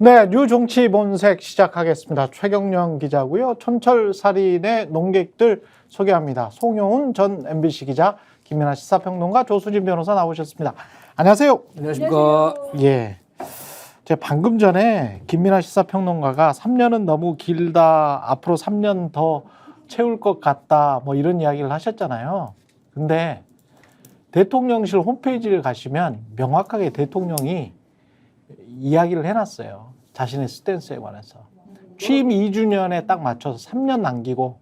네, 뉴정치본색 시작하겠습니다. 최경영 기자고요. 촌철살인의 농객들 소개합니다. 송영훈 전 MBC 기자, 김민아 시사평론가, 조수진 변호사 나오셨습니다. 안녕하세요. 안녕하십니까. 예, 제가 방금 전에 김민아 시사평론가가 3년은 너무 길다, 앞으로 3년 더 채울 것 같다, 뭐 이런 이야기를 하셨잖아요. 근데 대통령실 홈페이지를 가시면 명확하게 대통령이 이야기를 해놨어요. 자신의 스탠스에 관해서. 취임 2주년에 딱 맞춰서 3년 남기고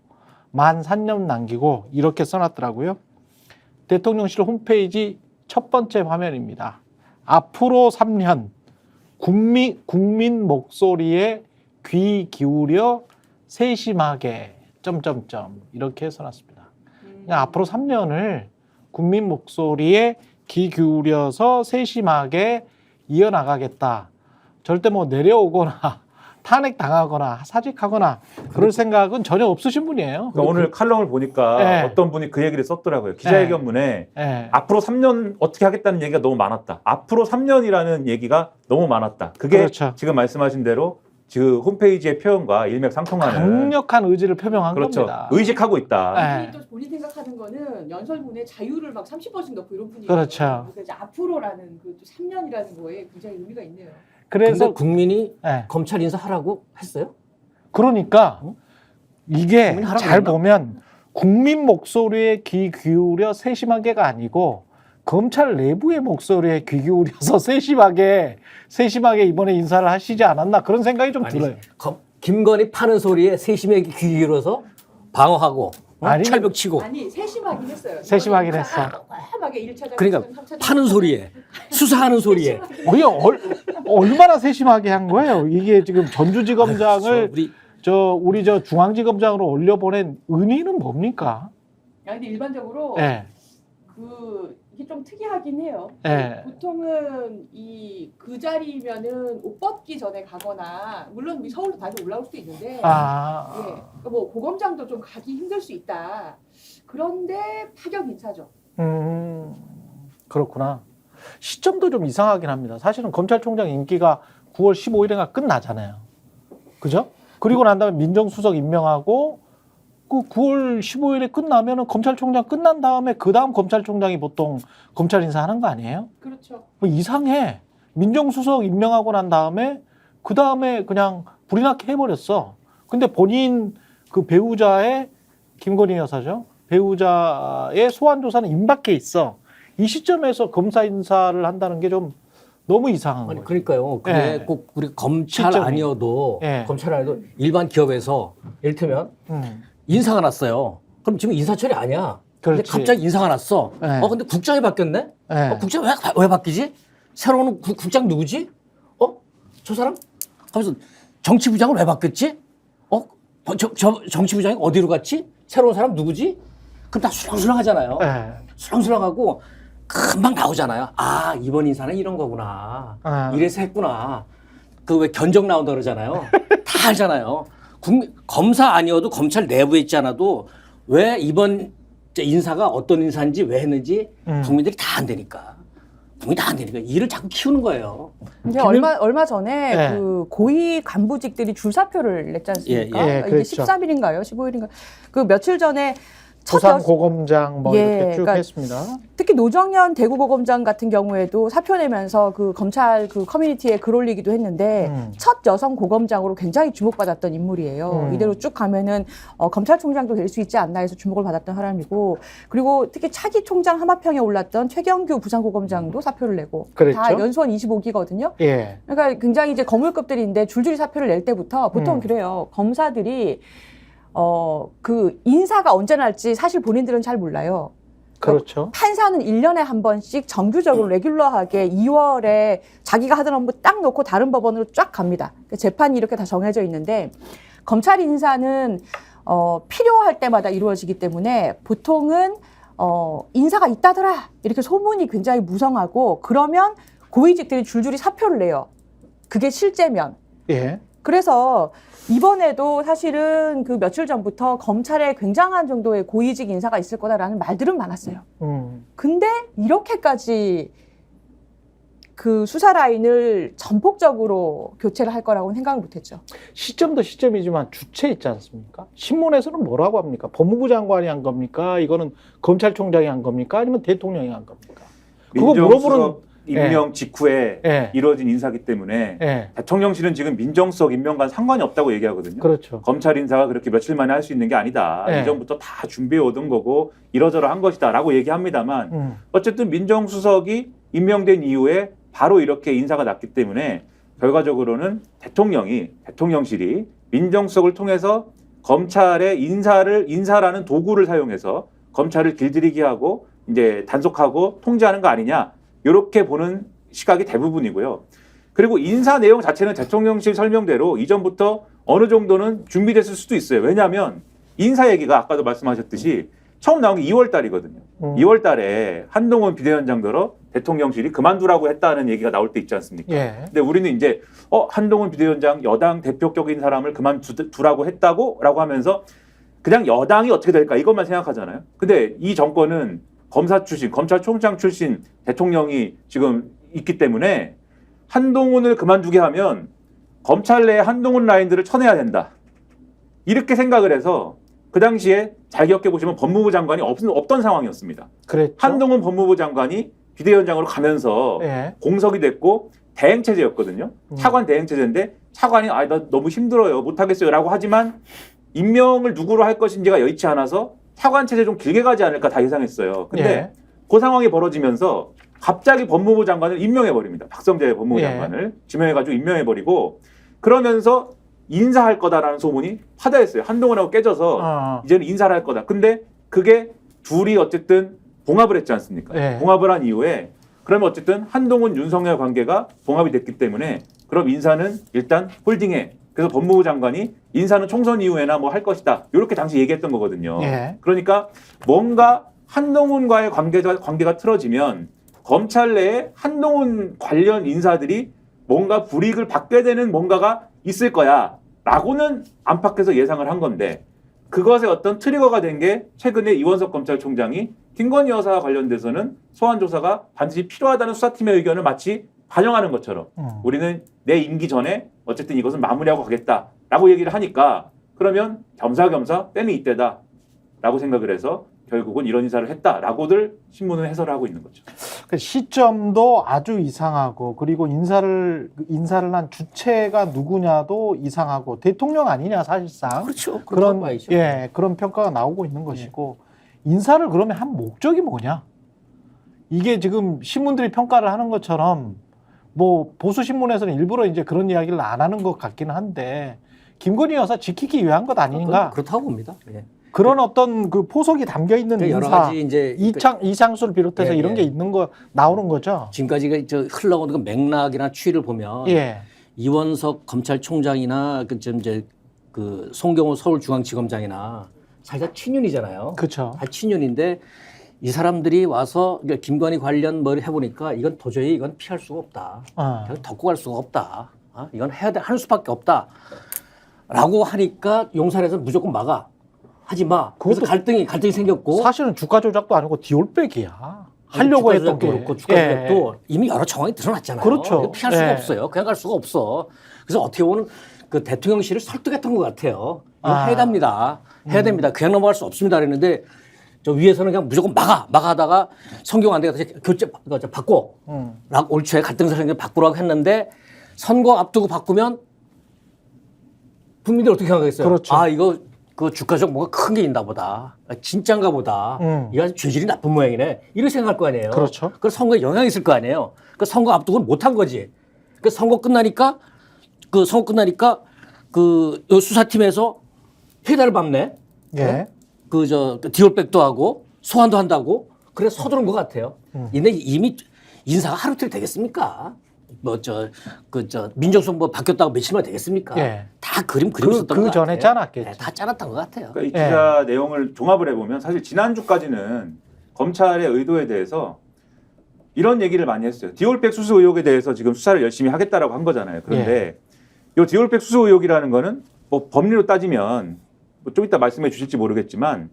만 3년 남기고 이렇게 써놨더라고요. 대통령실 홈페이지 첫 번째 화면입니다. 앞으로 3년 국민 목소리에 귀 기울여 세심하게 이렇게 써놨습니다. 그러니까 앞으로 3년을 국민 목소리에 귀 기울여서 세심하게 이어나가겠다. 절대 뭐 내려오거나 탄핵당하거나 사직하거나 그럴 생각은 전혀 없으신 분이에요. 그러니까 오늘 칼럼을 보니까 네. 어떤 분이 그 얘기를 썼더라고요. 기자회견문에 네. 앞으로 3년 어떻게 하겠다는 얘기가 너무 많았다. 앞으로 3년이라는 얘기가 너무 많았다. 그게 그렇죠. 지금 말씀하신 대로 그 홈페이지의 표현과 일맥상통하는 강력한 의지를 표명한 그렇죠. 겁니다. 의식하고 있다. 네. 또 본인 생각하는 거는 연설문에 자유를 막 30% 넣고 이런 분위기. 그렇죠. 그러니까 이제 앞으로라는 그 3년이라는 거에 굉장히 의미가 있네요. 그래서 근데 국민이 네. 검찰 인사하라고 했어요? 그러니까 이게 국민이 하라고 잘 했나? 보면 국민 목소리에 귀 기울여 세심하게가 아니고 검찰 내부의 목소리에 귀 기울여서 세심하게 이번에 인사를 하시지 않았나 그런 생각이 좀 들어요. 김건희 파는 소리에 세심하게 귀 기울여서 방어하고 아니, 철벽 치고. 아니 세심하긴 했어요. 세심하긴 했어. 꼼꼼하게 1차장 그러니까 파는 소리에 수사하는 소리에. 우리 얼마나 세심하게 한 거예요? 이게 지금 전주지검장을 우리 우리 중앙지검장으로 올려보낸 의미는 뭡니까? 야, 근데 일반적으로 예. 이게 좀 특이하긴 해요. 예. 보통은 그 자리면은 옷 벗기 전에 가거나 물론 서울도 다시 올라올 수도 있는데 예, 그러니까 뭐 고검장도 좀 가기 힘들 수 있다. 그런데 파격 인사죠. 그렇구나. 시점도 좀 이상하긴 합니다. 사실은 검찰총장 임기가 9월 15일인가 끝나잖아요. 그죠? 그리고 난 다음에 민정수석 임명하고 그 9월 15일에 끝나면은 검찰총장 끝난 다음에 그 다음 검찰총장이 보통 검찰 인사하는 거 아니에요? 그렇죠. 뭐 이상해. 민정수석 임명하고 난 다음에 그 다음에 그냥 불이 나게 해버렸어. 근데 본인 그 배우자의 김건희 여사죠. 배우자의 소환 조사는 임박해 있어. 이 시점에서 검사 인사를 한다는 게 좀 너무 이상한 거예요. 아니 그러니까요. 그게 예. 꼭 우리 검찰 시점이. 아니어도 예. 검찰 아니어도 일반 기업에서 이를테면 인사가 났어요. 그럼 지금 인사철이 아니야. 근데 그렇지. 갑자기 인사가 났어. 예. 근데 국장이 바뀌었네. 예. 국장 왜 바뀌지? 새로운 국장 누구지? 저 사람? 하면서 정치부장을 왜 바뀌었지? 정치부장이 어디로 갔지? 새로운 사람 누구지? 그럼 다 술렁술렁 하잖아요. 예. 술렁술렁하고 금방 나오잖아요. 아, 이번 인사는 이런 거구나. 이래서 했구나. 그 왜 견적 나온다 그러잖아요. 다 알잖아요. 검사 아니어도 검찰 내부에 있지 않아도 왜 이번 인사가 어떤 인사인지 왜 했는지 국민들이 다 안되니까. 국민이 다 안되니까 일을 자꾸 키우는 거예요. 근데 얼마 전에 네. 그 고위 간부직들이 줄사표를 냈지 않습니까? 예, 이게 그렇죠. 13일인가요? 15일인가? 그 며칠 전에 부산고검장 뭐 예, 이렇게 쭉 그러니까 했습니다. 특히 노정현 대구고검장 같은 경우에도 사표 내면서 그 검찰 그 커뮤니티에 글 올리기도 했는데 첫 여성 고검장으로 굉장히 주목받았던 인물이에요. 이대로 쭉 가면은 검찰총장도 될 수 있지 않나 해서 주목을 받았던 사람이고, 그리고 특히 차기 총장 하마평에 올랐던 최경규 부산고검장도 사표를 내고 그랬죠. 다 연수원 25기거든요. 예. 그러니까 굉장히 이제 거물급들인데 줄줄이 사표를 낼 때부터 보통 그래요. 검사들이 그 인사가 언제 날지 사실 본인들은 잘 몰라요. 그렇죠. 판사는 1년에 한 번씩 정규적으로 레귤러하게 2월에 자기가 하던 업무 딱 놓고 다른 법원으로 쫙 갑니다. 재판이 이렇게 다 정해져 있는데, 검찰 인사는 필요할 때마다 이루어지기 때문에 보통은 인사가 있다더라 이렇게 소문이 굉장히 무성하고, 그러면 고위직들이 줄줄이 사표를 내요. 그게 실제면. 예. 그래서 이번에도 사실은 그 며칠 전부터 검찰에 굉장한 정도의 고위직 인사가 있을 거다라는 말들은 많았어요. 근데 이렇게까지 그 수사 라인을 전폭적으로 교체를 할 거라고는 생각을 못했죠. 시점도 시점이지만 주체 있지 않습니까? 신문에서는 뭐라고 합니까? 법무부 장관이 한 겁니까? 이거는 검찰총장이 한 겁니까? 아니면 대통령이 한 겁니까? 그거 물어보는 임명 직후에 예. 이루어진 인사기 때문에 예. 대통령실은 지금 민정수석 임명과는 상관이 없다고 얘기하거든요. 그렇죠. 검찰 인사가 그렇게 며칠 만에 할 수 있는 게 아니다. 예. 이전부터 다 준비해 오던 거고 이러저러 한 것이다라고 얘기합니다만 어쨌든 민정수석이 임명된 이후에 바로 이렇게 인사가 났기 때문에 결과적으로는 대통령실이 민정수석을 통해서 검찰의 인사라는 도구를 사용해서 검찰을 길들이게 하고 이제 단속하고 통제하는 거 아니냐. 이렇게 보는 시각이 대부분이고요. 그리고 인사 내용 자체는 대통령실 설명대로 이전부터 어느 정도는 준비됐을 수도 있어요. 왜냐하면 인사 얘기가 아까도 말씀하셨듯이 처음 나온 게 2월 달이거든요. 2월 달에 한동훈 비대위원장더러 대통령실이 그만두라고 했다는 얘기가 나올 때 있지 않습니까? 예. 근데 우리는 이제 한동훈 비대위원장 여당 대표격인 사람을 그만두라고 했다고? 라고 하면서 그냥 여당이 어떻게 될까 이것만 생각하잖아요. 근데 이 정권은 검사 출신, 검찰총장 출신 대통령이 지금 있기 때문에 한동훈을 그만두게 하면 검찰 내 한동훈 라인들을 쳐내야 된다. 이렇게 생각을 해서 그 당시에 잘 기억해 보시면 법무부 장관이 없던 상황이었습니다. 그랬죠. 한동훈 법무부 장관이 비대위원장으로 가면서 예. 공석이 됐고 대행체제였거든요. 차관 대행체제인데 차관이 나 너무 힘들어요. 못하겠어요. 라고 하지만 임명을 누구로 할 것인지가 여의치 않아서 차관 체제 좀 길게 가지 않을까 다 예상했어요. 근데 예. 그 상황이 벌어지면서 갑자기 법무부 장관을 임명해버립니다. 박성재 법무부 예. 장관을 지명해가지고 임명해버리고 그러면서 인사할 거다라는 소문이 파다했어요. 한동훈하고 깨져서 이제는 인사를 할 거다. 근데 그게 둘이 어쨌든 봉합을 했지 않습니까? 예. 봉합을 한 이후에 그러면 어쨌든 한동훈 윤석열 관계가 봉합이 됐기 때문에 그럼 인사는 일단 홀딩해. 그래서 법무부 장관이 인사는 총선 이후에나 뭐 할 것이다. 이렇게 당시 얘기했던 거거든요. 예. 그러니까 뭔가 한동훈과의 관계가 틀어지면 검찰 내에 한동훈 관련 인사들이 뭔가 불이익을 받게 되는 뭔가가 있을 거야. 라고는 안팎에서 예상을 한 건데 그것의 어떤 트리거가 된 게 최근에 이원석 검찰총장이 김건희 여사와 관련돼서는 소환 조사가 반드시 필요하다는 수사팀의 의견을 마치 반영하는 것처럼 우리는 내 임기 전에 어쨌든 이것은 마무리하고 가겠다라고 얘기를 하니까 그러면 겸사겸사 때는 이때다 라고 생각을 해서 결국은 이런 인사를 했다라고들 신문은 해설을 하고 있는 거죠. 그 시점도 아주 이상하고 그리고 인사를 한 주체가 누구냐도 이상하고 대통령 아니냐 사실상 그렇죠. 그런 봐야죠. 그런 평가가 나오고 있는 것이고 인사를 그러면 한 목적이 뭐냐? 이게 지금 신문들이 평가를 하는 것처럼 뭐 보수 신문에서는 일부러 이제 그런 이야기를 안 하는 것 같기는 한데 김건희 여사 지키기 위한 것 아닌가? 그렇다고 봅니다. 예. 그런 어떤 그 포석이 담겨 있는 여러 인사, 가지 이제 이창수를 비롯해서 예, 이런 예. 게 있는 거 나오는 거죠. 지금까지 흘러오는 그 맥락이나 추이를 보면 예, 이원석 검찰총장이나 이제 그 송경호 서울중앙지검장이나 사실 친윤이잖아요. 그렇죠. 다 친윤인데 이 사람들이 와서 김건희 관련 뭘 해보니까 이건 도저히 이건 피할 수가 없다. 그냥 덮고 갈 수가 없다. 이건 할 수밖에 없다. 라고 하니까 용산에서 무조건 막아. 하지 마. 그래서 갈등이 생겼고. 사실은 주가 조작도 아니고 디올백이야. 하려고 했던 게. 그렇고 주가 조작도 이미 여러 정황이 드러났잖아요. 그렇죠. 이거 피할 수가 없어요. 그냥 갈 수가 없어. 그래서 어떻게 보면 그 대통령실을 설득했던 것 같아요. 이거 해야 됩니다. 해야 됩니다. 그냥 넘어갈 수 없습니다. 그랬는데 저 위에서는 그냥 무조건 막아하다가 성경 안 되겠다. 교체 바꿔. 올 초에 갈등사 생겨 바꾸라고 했는데 선거 앞두고 바꾸면 국민들이 어떻게 생각하겠어요? 그렇죠. 이거 그 주가적 뭐가 큰 게 있나 보다. 진짠가 보다. 이거 아주 죄질이 나쁜 모양이네. 이렇게 생각할 거 아니에요. 그렇죠. 그 선거에 영향이 있을 거 아니에요. 그 선거 앞두고는 못한 거지. 그 선거 끝나니까 그 수사팀에서 회달을 밟네. 예. 디올백도 하고 소환도 한다고 그래서 서두른 것 같아요. 근데 이미 인사가 하루 이틀 되겠습니까? 민정수석 뭐 바뀌었다고 며칠만 되겠습니까? 예. 다 그림 썼던 것 그 전에 같아요. 짜놨겠지. 네, 다 짜놨던 것 같아요. 그러니까 이 기사 내용을 종합을 해보면 사실 지난주까지는 검찰의 의도에 대해서 이런 얘기를 많이 했어요. 디올백 수수 의혹에 대해서 지금 수사를 열심히 하겠다라고 한 거잖아요. 그런데 이 디올백 수수 의혹이라는 거는 뭐 법리로 따지면 좀 이따 말씀해 주실지 모르겠지만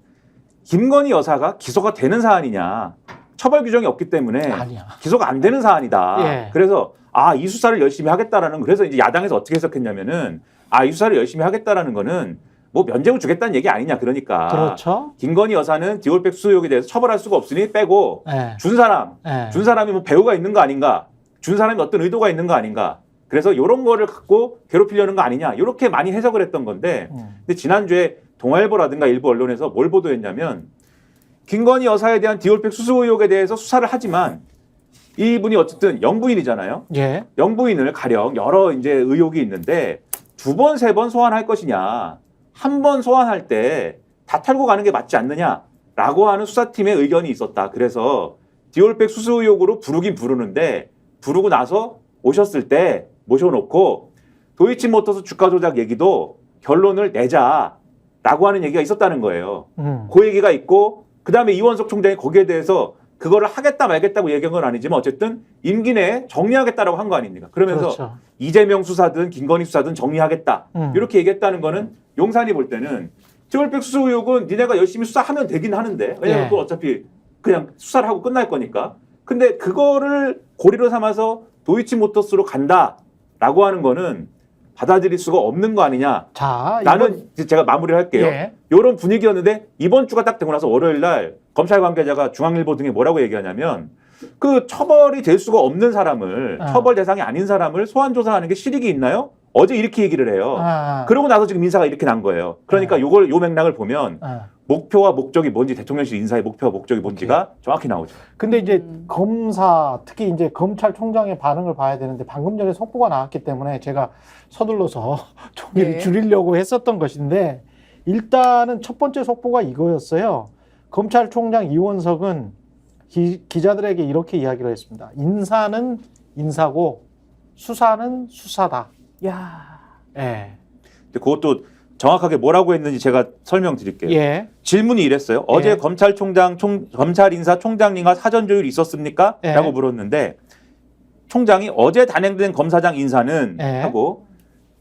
김건희 여사가 기소가 되는 사안이냐 처벌 규정이 없기 때문에 아니야. 기소가 안 되는 사안이다. 예. 그래서 이 수사를 열심히 하겠다라는 그래서 이제 야당에서 어떻게 해석했냐면은 이 수사를 열심히 하겠다라는 거는 뭐 면죄부 주겠다는 얘기 아니냐 그러니까. 그렇죠. 김건희 여사는 디올백 수수 의혹에 대해서 처벌할 수가 없으니 빼고 예. 준 예. 사람이 뭐 배우가 있는 거 아닌가? 준 사람이 어떤 의도가 있는 거 아닌가? 그래서 이런 거를 갖고 괴롭히려는 거 아니냐? 이렇게 많이 해석을 했던 건데 근데 지난주에 동아일보라든가 일부 언론에서 뭘 보도했냐면 김건희 여사에 대한 디올백 수수 의혹에 대해서 수사를 하지만 이분이 어쨌든 영부인이잖아요. 예. 영부인을 가령 여러 이제 의혹이 있는데 2번, 3번 소환할 것이냐, 한 번 소환할 때 다 털고 가는 게 맞지 않느냐라고 하는 수사팀의 의견이 있었다. 그래서 디올백 수수 의혹으로 부르긴 부르는데 부르고 나서 오셨을 때 모셔놓고 도이치모터스 주가 조작 얘기도 결론을 내자라고 하는 얘기가 있었다는 거예요. 그 얘기가 있고 그다음에 이원석 총장이 거기에 대해서 그거를 하겠다 말겠다고 얘기한 건 아니지만 어쨌든 임기 내에 정리하겠다라고 한 거 아닙니까? 그러면서 그렇죠. 이재명 수사든 김건희 수사든 정리하겠다. 이렇게 얘기했다는 거는 용산이 볼 때는 디올백 수수 의혹은 니네가 열심히 수사하면 되긴 하는데 왜냐면 예. 또 어차피 그냥 수사를 하고 끝날 거니까. 근데 그거를 고리로 삼아서 도이치모터스로 간다라고 하는 거는 받아들일 수가 없는 거 아니냐. 자, 나는 제가 마무리를 할게요. 예. 이런 분위기였는데 이번 주가 딱 되고 나서 월요일 날 검찰 관계자가 중앙일보 등에 뭐라고 얘기하냐면 그 처벌이 될 수가 없는 사람을 처벌 대상이 아닌 사람을 소환 조사하는 게 실익이 있나요? 어제 이렇게 얘기를 해요. 그러고 나서 지금 인사가 이렇게 난 거예요. 그러니까 요 맥락을 보면 목표와 목적이 뭔지 대통령실 인사의 목표와 목적이 뭔지가 정확히 나오죠. 근데 이제 검사 특히 이제 검찰총장의 반응을 봐야 되는데 방금 전에 속보가 나왔기 때문에 제가 서둘러서 좀 네. 줄이려고 했었던 것인데 일단은 첫 번째 속보가 이거였어요. 검찰총장 이원석은 기자들에게 이렇게 이야기를 했습니다. 인사는 인사고 수사는 수사다. 야. 예. 근데 그것도 정확하게 뭐라고 했는지 제가 설명드릴게요. 예. 질문이 이랬어요. 어제 예. 검찰 인사 총장님과 사전 조율이 있었습니까? 예. 라고 물었는데 총장이 어제 단행된 검사장 인사는 예. 하고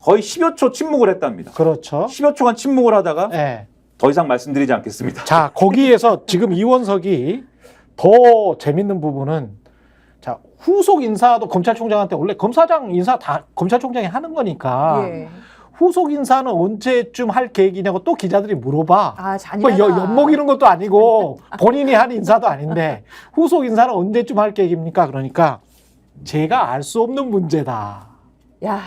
거의 10여 초 침묵을 했답니다. 그렇죠. 10여 초간 침묵을 하다가 예. 더 이상 말씀드리지 않겠습니다. 자, 거기에서 지금 이원석이 더 재밌는 부분은 자, 후속 인사도 검찰총장한테 원래 검사장 인사 다 검찰총장이 하는 거니까 예. 후속 인사는 언제쯤 할 계획이냐고 또 기자들이 물어봐. 아, 뭐 잔인하다. 엿먹이는 것도 아니고 본인이 한 인사도 아닌데 후속 인사는 언제쯤 할 계획입니까? 그러니까 제가 알 수 없는 문제다. 야.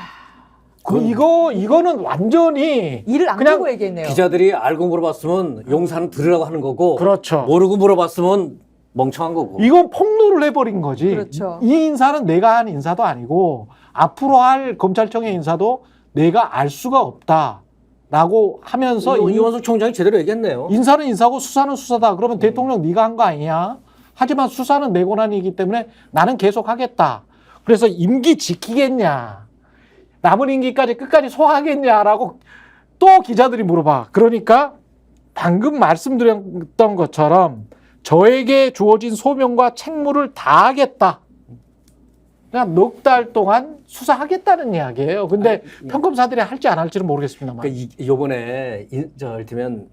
이거는 완전히 이를 안 그냥 끄고 얘기했네요. 기자들이 알고 물어봤으면 용사는 들으라고 하는 거고 그렇죠. 모르고 물어봤으면 멍청한 거고. 이건 폭로를 해버린 거지. 그렇죠. 이 인사는 내가 한 인사도 아니고 앞으로 할 검찰청의 인사도 내가 알 수가 없다라고 하면서 이원석 총장이 제대로 얘기했네요. 인사는 인사고 수사는 수사다. 그러면 대통령 네가 한 거 아니냐? 하지만 수사는 내 권한이기 때문에 나는 계속 하겠다. 그래서 임기 지키겠냐? 남은 임기까지 끝까지 소화하겠냐라고 또 기자들이 물어봐. 그러니까 방금 말씀드렸던 것처럼 저에게 주어진 소명과 책무를 다하겠다. 그냥 넉 달 동안 수사하겠다는 이야기예요. 근데 평검사들이 할지 안 할지는 모르겠습니다만. 그러니까 이번에 이를테면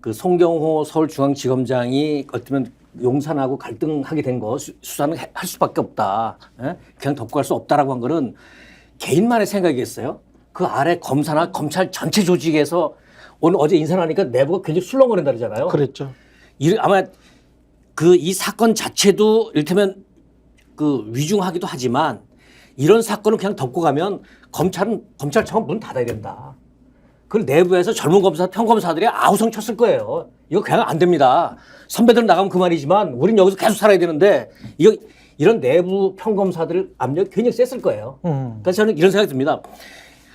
그 송경호 서울중앙지검장이 어쩌면 용산하고 갈등하게 된 거 수사는 할 수밖에 없다. 예? 그냥 덮고 갈 수 없다라고 한 거는 개인만의 생각이겠어요? 그 아래 검사나 검찰 전체 조직에서 오늘 어제 인사를 하니까 내부가 굉장히 술렁거린다 그러잖아요. 그랬죠. 아마 그 이 사건 자체도 이를테면 그 위중하기도 하지만 이런 사건을 그냥 덮고 가면 검찰청은 문 닫아야 된다. 그걸 내부에서 젊은 검사, 평검사들이 아우성 쳤을 거예요. 이거 그냥 안 됩니다. 선배들은 나가면 그만이지만 우린 여기서 계속 살아야 되는데 이런 내부 평검사들 압력이 굉장히 셌을 거예요. 그래서 저는 이런 생각이 듭니다.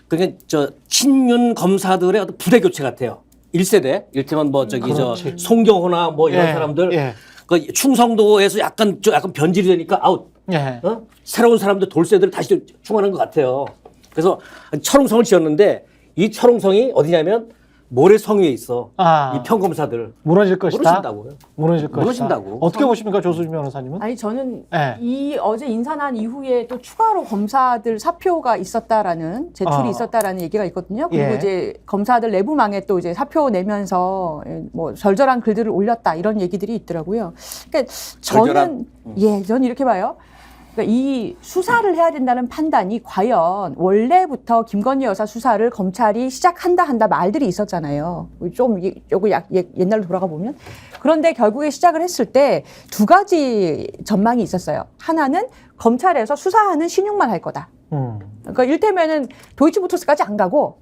그러니까 친윤 검사들의 어떤 부대 교체 같아요. 1세대, 이를테면 송경호나 이런 사람들. 예. 그 충성도에서 약간 변질이 되니까 아웃. 예. 새로운 사람들 돌쇠들을 다시 충원한 것 같아요. 그래서 철옹성을 지었는데 이 철옹성이 어디냐면 모래성위에 있어. 아. 이 평검사들 무너질 것이다. 무너진다고요. 무너질 것이다. 무너진다고. 어떻게 보십니까, 조수진 변호사님은? 아니 저는 네. 이 어제 인사난 이후에 또 추가로 검사들 사표가 있었다라는 제출이 있었다라는 얘기가 있거든요. 그리고 예. 이제 검사들 내부망에 또 이제 사표 내면서 뭐 절절한 글들을 올렸다 이런 얘기들이 있더라고요. 그러니까 저는 저는 이렇게 봐요. 그러니까 이 수사를 해야 된다는 판단이 과연 원래부터 김건희 여사 수사를 검찰이 시작한다 말들이 있었잖아요. 좀 요거 옛날로 돌아가 보면. 그런데 결국에 시작을 했을 때 두 가지 전망이 있었어요. 하나는 검찰에서 수사하는 신용만 할 거다. 그러니까 일테면은 도이치모터스까지 안 가고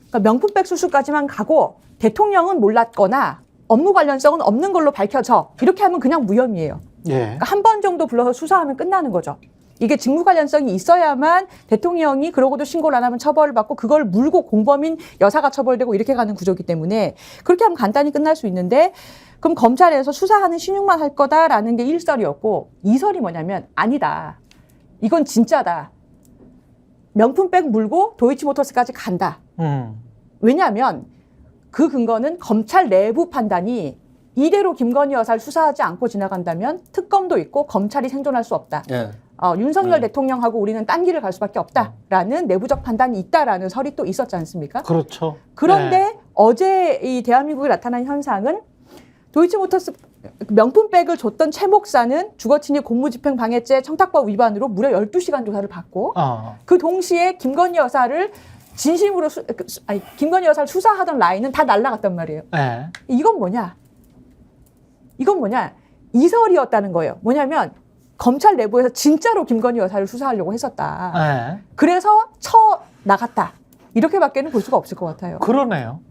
그러니까 명품백 수수까지만 가고 대통령은 몰랐거나 업무 관련성은 없는 걸로 밝혀져. 이렇게 하면 그냥 무혐의예요. 예. 그러니까 한 번 정도 불러서 수사하면 끝나는 거죠. 이게 직무 관련성이 있어야만 대통령이 그러고도 신고를 안 하면 처벌을 받고 그걸 물고 공범인 여사가 처벌되고 이렇게 가는 구조이기 때문에 그렇게 하면 간단히 끝날 수 있는데 그럼 검찰에서 수사하는 신용만 할 거다라는 게 1설이었고 2설이 뭐냐면 아니다. 이건 진짜다. 명품백 물고 도이치모터스까지 간다. 왜냐하면 그 근거는 검찰 내부 판단이 이대로 김건희 여사를 수사하지 않고 지나간다면 특검도 있고 검찰이 생존할 수 없다. 예. 윤석열 대통령하고 우리는 딴 길을 갈 수밖에 없다라는 내부적 판단이 있다라는 설이 또 있었지 않습니까? 그렇죠. 그런데 네. 어제 이 대한민국에 나타난 현상은 도이치모터스 명품백을 줬던 최 목사는 주거침입 공무집행 방해죄 청탁법 위반으로 무려 12시간 조사를 받고 그 동시에 김건희 여사를 진심으로 김건희 여사를 수사하던 라인은 다 날아갔단 말이에요. 네. 이건 뭐냐? 이설이었다는 거예요. 뭐냐면 검찰 내부에서 진짜로 김건희 여사를 수사하려고 했었다. 네. 그래서 나갔다. 이렇게밖에는 볼 수가 없을 것 같아요. 그러네요.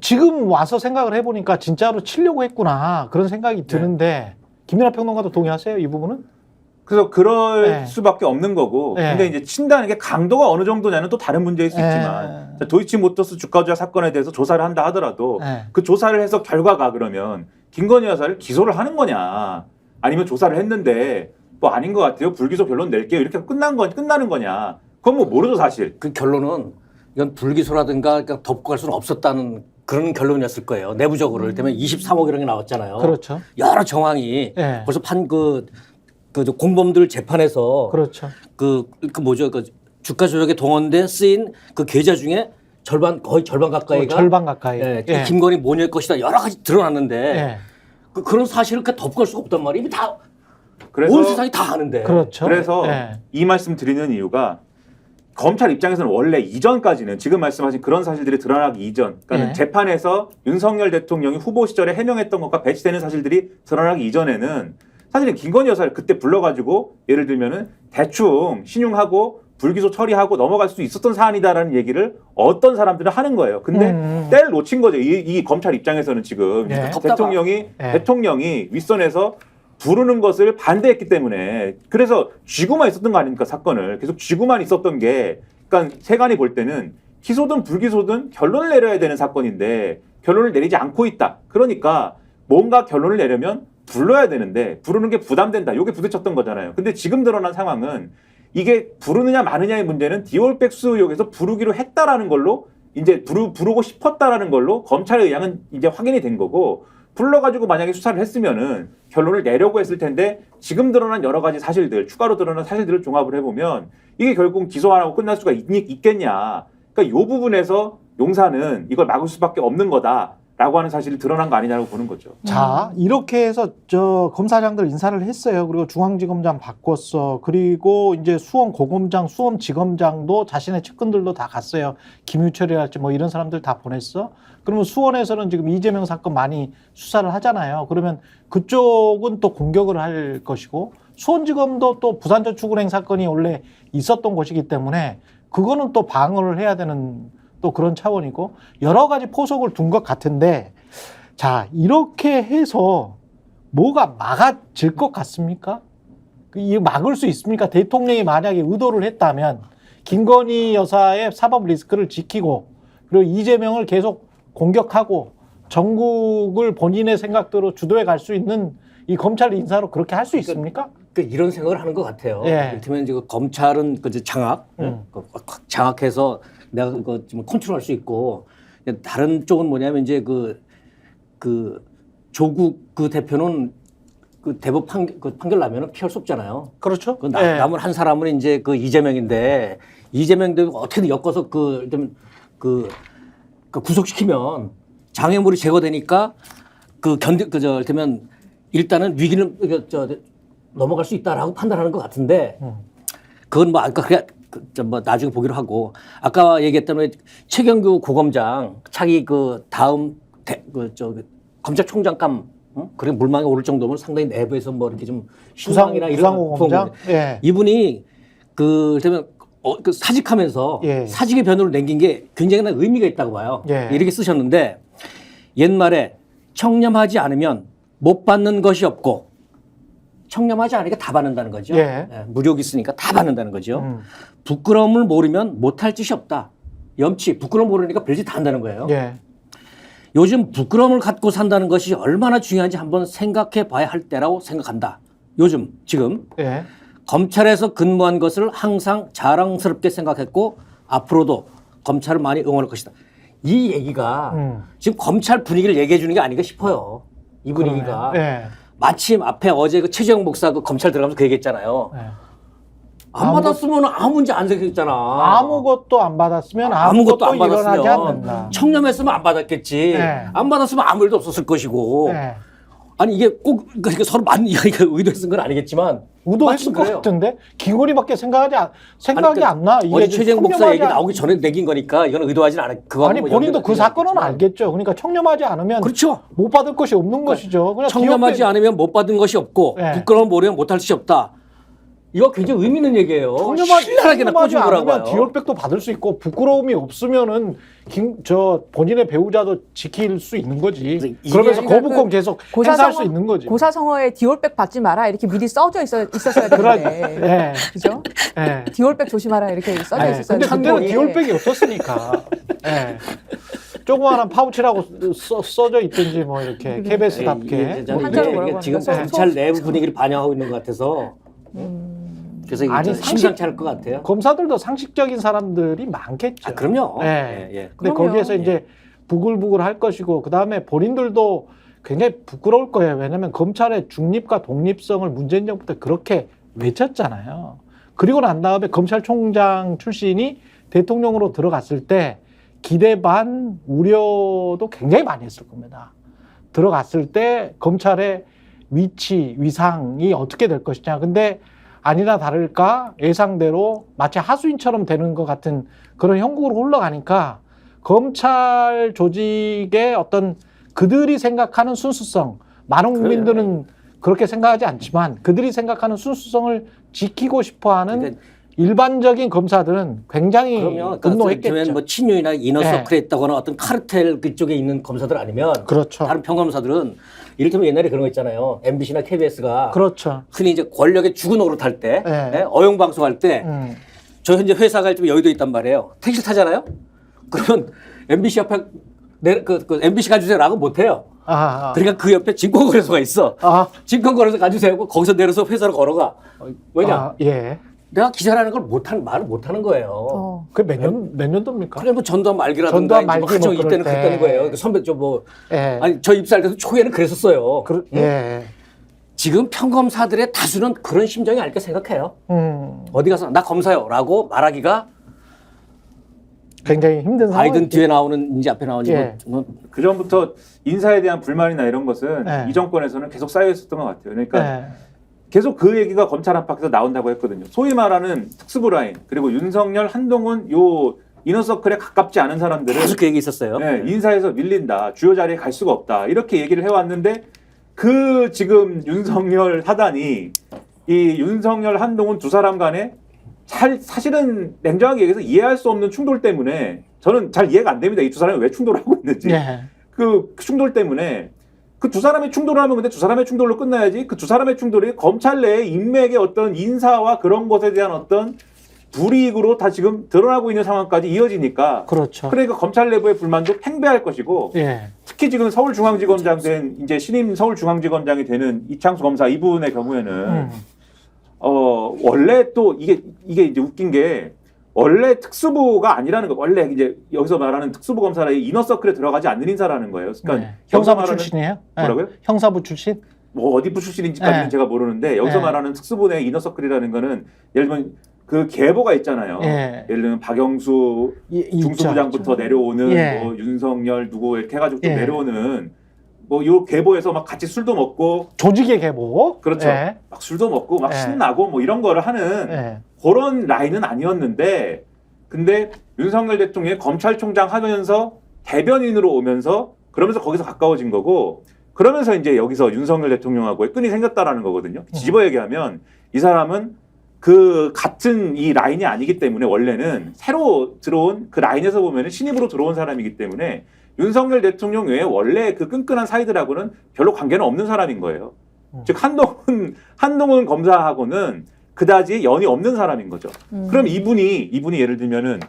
지금 와서 생각을 해보니까 진짜로 치려고 했구나. 그런 생각이 드는데, 김민하 평론가도 동의하세요? 이 부분은? 그래서 그럴 네. 수밖에 없는 거고. 네. 근데 이제 친다는 게 강도가 어느 정도냐는 또 다른 문제일 수 있지만 도이치모터스 주가 조작 사건에 대해서 조사를 한다 하더라도 그 조사를 해서 결과가 그러면 김건희 여사를 기소를 하는 거냐 아니면 조사를 했는데 뭐 아닌 것 같아요. 불기소 결론 낼게요. 이렇게 끝나는 거냐. 그건 뭐 모르죠 사실. 그 결론은 이건 불기소라든가 그러니까 덮고 갈 수는 없었다는 그런 결론이었을 거예요. 내부적으로. 때문에 23억 이런 게 나왔잖아요. 그렇죠. 여러 정황이 네. 벌써 그 공범들 재판에서 그렇죠. 그 주가 조작에 동원돼 쓰인 그 계좌 중에 거의 절반 가까이가 절반 가까이. 예, 김건희 모녀일 것이다 여러 가지 드러났는데 예. 그런 사실을 덮고 갈 수가 없단 말이에요. 이미 그래서 온 세상이 다 아는데. 그렇죠. 그래서 예. 이 말씀 드리는 이유가 검찰 입장에서는 원래 이전까지는 지금 말씀하신 그런 사실들이 드러나기 이전, 그러니까 예. 재판에서 윤석열 대통령이 후보 시절에 해명했던 것과 배치되는 사실들이 드러나기 이전에는 사실은 김건희 여사를 그때 불러가지고 예를 들면은 대충 신용하고 불기소 처리하고 넘어갈 수 있었던 사안이다라는 얘기를 어떤 사람들은 하는 거예요. 근데 때를 놓친 거죠. 이 검찰 입장에서는 지금 예. 대통령이 윗선에서 부르는 것을 반대했기 때문에 그래서 쥐고만 있었던 거 아닙니까 사건을 계속 쥐고만 있었던 게 그러니까 세간이 볼 때는 기소든 불기소든 결론을 내려야 되는 사건인데 결론을 내리지 않고 있다. 그러니까 뭔가 결론을 내려면 불러야 되는데 부르는 게 부담된다. 이게 부딪혔던 거잖아요. 근데 지금 드러난 상황은 이게 부르느냐 마느냐의 문제는 디올백스 의혹에서 부르기로 했다라는 걸로 이제 부르고 싶었다라는 걸로 검찰의 의향은 이제 확인이 된 거고 불러가지고 만약에 수사를 했으면은 결론을 내려고 했을 텐데 지금 드러난 여러 가지 사실들 추가로 드러난 사실들을 종합을 해보면 이게 결국 기소 안 하고 끝날 수가 있겠냐. 그러니까 이 부분에서 용사는 이걸 막을 수밖에 없는 거다라고 하는 사실이 드러난 거 아니냐고 보는 거죠. 자, 이렇게 해서 검사장들 인사를 했어요. 그리고 중앙지검장 바꿨어. 그리고 이제 수원 고검장, 수원 지검장도 자신의 측근들도 다 갔어요. 김유철이랄지 뭐 이런 사람들 다 보냈어. 그러면 수원에서는 지금 이재명 사건 많이 수사를 하잖아요. 그러면 그쪽은 또 공격을 할 것이고 수원지검도 또 부산저축은행 사건이 원래 있었던 곳이기 때문에 그거는 또 방어를 해야 되는 또 그런 차원이고 여러 가지 포석을 둔 것 같은데 자, 이렇게 해서 뭐가 막아질 것 같습니까? 이 막을 수 있습니까? 대통령이 만약에 의도를 했다면 김건희 여사의 사법 리스크를 지키고 그리고 이재명을 계속 공격하고 전국을 본인의 생각대로 주도해 갈 수 있는 이 검찰 인사로 그렇게 할 수 있습니까? 이런 생각을 하는 것 같아요. 예. 이를테면 이제 검찰은 장악, 장악해서 내가 그거 좀 컨트롤할 수 있고 다른 쪽은 뭐냐면 이제 그 조국 그 대표는 그 대법 판결 나면은 피할 수 없잖아요. 그렇죠. 그 남은 한 사람은 이제 그 이재명인데 이재명도 어떻게든 엮어서 그 구속시키면 장애물이 제거되니까 이를테면 일단은 위기는 넘어갈 수 있다라고 판단하는 것 같은데 그건 뭐 아까 뭐 나중에 보기로 하고 아까 얘기했던 최경규 고검장 차기 그 다음 검찰총장감 그래 물망에 오를 정도면 상당히 내부에서 뭐 이렇게 좀 신상이나 이런 부상고검장 예. 이분이 그러면 그 사직하면서 예. 사직의 변호를 남긴 게 굉장히 의미가 있다고 봐요. 예. 이렇게 쓰셨는데 옛말에 청렴하지 않으면 못 받는 것이 없고 청렴하지 않으니까 다 받는다는 거죠. 예. 무력이 있으니까 다 받는다는 거죠. 부끄러움을 모르면 못할 짓이 없다. 염치 부끄러움 모르니까 별짓 다 한다는 거예요. 예. 요즘 부끄러움을 갖고 산다는 것이 얼마나 중요한지 한번 생각해 봐야 할 때라고 생각한다. 요즘 지금 예. 검찰에서 근무한 것을 항상 자랑스럽게 생각했고 앞으로도 검찰을 많이 응원할 것이다. 이 얘기가 지금 검찰 분위기를 얘기해 주는 게 아닌가 싶어요. 이 분위기가. 예. 마침 앞에 어제 그 최재형 목사 그 검찰 들어가면서 그 얘기했잖아요. 예. 안 받았으면 아무 문제 안 생겼잖아. 아무것도 안 받았으면 아무것도 아무것도 안 일어나지 받았으면 않는다. 청렴했으면 안 받았겠지. 네. 안 받았으면 아무 일도 없었을 것이고. 예. 아니 이게 꼭 그러니까 서로 맞는 이야기가 의도했은 건 아니겠지만 의도했을 것 그래요. 같은데 귀걸이밖에 생각이 아니, 안 나. 어제 최재형 목사 얘기 청렴하지 나오기 전에 내긴 거니까 이건 의도하진 않아. 그거 아니 본인도 그 사건은 알겠죠. 그러니까 청렴하지 않으면 그렇죠. 못 받을 것이 없는 것이죠. 그냥 청렴하지 않으면 못 받은 것이 없고 네. 부끄러움 모르면 못할 것이 없다. 이거 굉장히 의미 있는 얘기예요. 신랄하게나 꽂은 거라고 봐요. 디올백도 받을 수 있고 부끄러움이 없으면은 본인의 배우자도 지킬 수 있는 거지. 그러면서 거부권 계속 행사할 수 있는 거지. 고사성어에 디올백 받지 마라 이렇게 미리 써져 있었어야 되는데. 예. 그죠? 예. 디올백 조심하라 이렇게 써져 예. 있었어야 근데 되는데. 그때는 디올백이 없었으니까. 예. 조그마한 파우치라고 써져 있든지 뭐 이렇게 KBS답게. 한자로 뭐라고 지금 합니까? 검찰 내부 분위기를 반영하고 있는 것 같아서 그래서 이게 아니, 심상치 않을 것 같아요. 검사들도 상식적인 사람들이 많겠죠. 아, 그럼요. 예. 예. 근데 그럼요. 거기에서 이제 부글부글 할 것이고 그다음에 본인들도 굉장히 부끄러울 거예요. 왜냐하면 검찰의 중립과 독립성을 문재인 정부 때 그렇게 외쳤잖아요. 그리고 난 다음에 검찰총장 출신이 대통령으로 들어갔을 때 기대 반 우려도 굉장히 많이 했을 겁니다. 들어갔을 때 검찰의 위치, 위상이 어떻게 될 것이냐. 근데 아니나 다를까 예상대로 마치 하수인처럼 되는 것 같은 그런 형국으로 흘러가니까 검찰 조직의 어떤 그들이 생각하는 순수성, 많은 국민들은 그렇게 생각하지 않지만 그들이 생각하는 순수성을 지키고 싶어하는 그러니까 일반적인 검사들은 굉장히 분노했겠죠. 뭐 친윤이나 이너서클에 있다거나 어떤 카르텔 그쪽에 있는 검사들 아니면 그렇죠. 다른 평검사들은 이를테면 옛날에 그런 거 있잖아요. MBC나 KBS가 그렇죠. 흔히 이제 권력의 죽은 노릇할 때, 네. 어용 방송할 때, 저 현재 회사가 좀 여의도에 있단 말이에요. 택시 타잖아요. 그러면 MBC 옆에 MBC 가주세요라고 못 해요. 그러니까 그 옆에 증권거래소가 있어. 증권거래소 가주세요. 거기서 내려서 회사로 걸어가. 왜냐? 예. 내가 기사라는 걸 말을 못하는 거예요. 그 몇 년도입니까? 그래 뭐 전두환 말기라든가 전두환 말기 뭐 뭐 이때는 그럴 때. 그랬다는 거예요. 그 선배 예. 아니 저 입사할 때도 초에는 그랬었어요. 예. 지금 평검사들의 다수는 그런 심정이 아닐까 생각해요. 어디 가서 나 검사요라고 말하기가 굉장히 힘든 상황. 바이든 뒤에 나오는 이제 앞에 나오는 예. 그 전부터 인사에 대한 불만이나 이런 것은 네. 이 정권에서는 계속 쌓여 있었던 것 같아요. 그러니까 네. 계속 그 얘기가 검찰 안팎에서 나온다고 했거든요. 소위 말하는 특수부 라인 그리고 윤석열, 한동훈 요 이너서클에 가깝지 않은 사람들은 계속 그 얘기 있었어요. 네, 인사에서 밀린다. 주요 자리에 갈 수가 없다. 이렇게 얘기를 해왔는데 그 지금 윤석열 하단이 이 윤석열, 한동훈 두 사람 간에 사실은 냉정하게 얘기해서 이해할 수 없는 충돌 때문에 저는 잘 이해가 안 됩니다. 이 두 사람이 왜 충돌하고 있는지. 예. 그 충돌 때문에 그 두 사람이 충돌을 하면 근데 두 사람의 충돌로 끝나야지 그 두 사람의 충돌이 검찰 내의 인맥의 어떤 인사와 그런 것에 대한 어떤 불이익으로 다 지금 드러나고 있는 상황까지 이어지니까 그렇죠. 그러니까 검찰 내부의 불만도 팽배할 것이고 예. 특히 지금 서울중앙지검장 된 이제 신임 서울중앙지검장이 되는 이창수 검사 이분의 경우에는 원래 또 이게 이제 웃긴 게 원래 특수부가 아니라는 거. 원래 이제 여기서 말하는 특수부 검사라 이너서클에 들어가지 않는 인사라는 거예요. 그러니까 형사부 말하는- 출신이에요? 뭐라고요? 형사부 출신? 뭐 어디 부 출신인지까지는 네. 제가 모르는데 여기서 네. 말하는 특수부 내 이너서클이라는 거는 예를 들면 그 계보가 있잖아요. 예를 들면 박영수 중수부장부터 내려오는 뭐 윤석열 누구 이렇게 해가지고 좀 내려오는 뭐 요 계보에서 막 같이 술도 먹고 조직의 계보. 그렇죠. 막 술도 먹고 막 신나고 뭐 이런 거를 하는 그런 라인은 아니었는데 근데 윤석열 대통령이 검찰총장 하면서 대변인으로 오면서 그러면서 거기서 가까워진 거고 그러면서 이제 여기서 윤석열 대통령하고의 끈이 생겼다라는 거거든요. 뒤집어 얘기하면 이 사람은 그 같은 이 라인이 아니기 때문에 원래는 새로 들어온 그 라인에서 보면 신입으로 들어온 사람이기 때문에 윤석열 대통령 외에 원래 그 끈끈한 사이들하고는 별로 관계는 없는 사람인 거예요. 즉 한동훈 검사하고는 그다지 연이 없는 사람인 거죠. 그럼 이분이 예를 들면은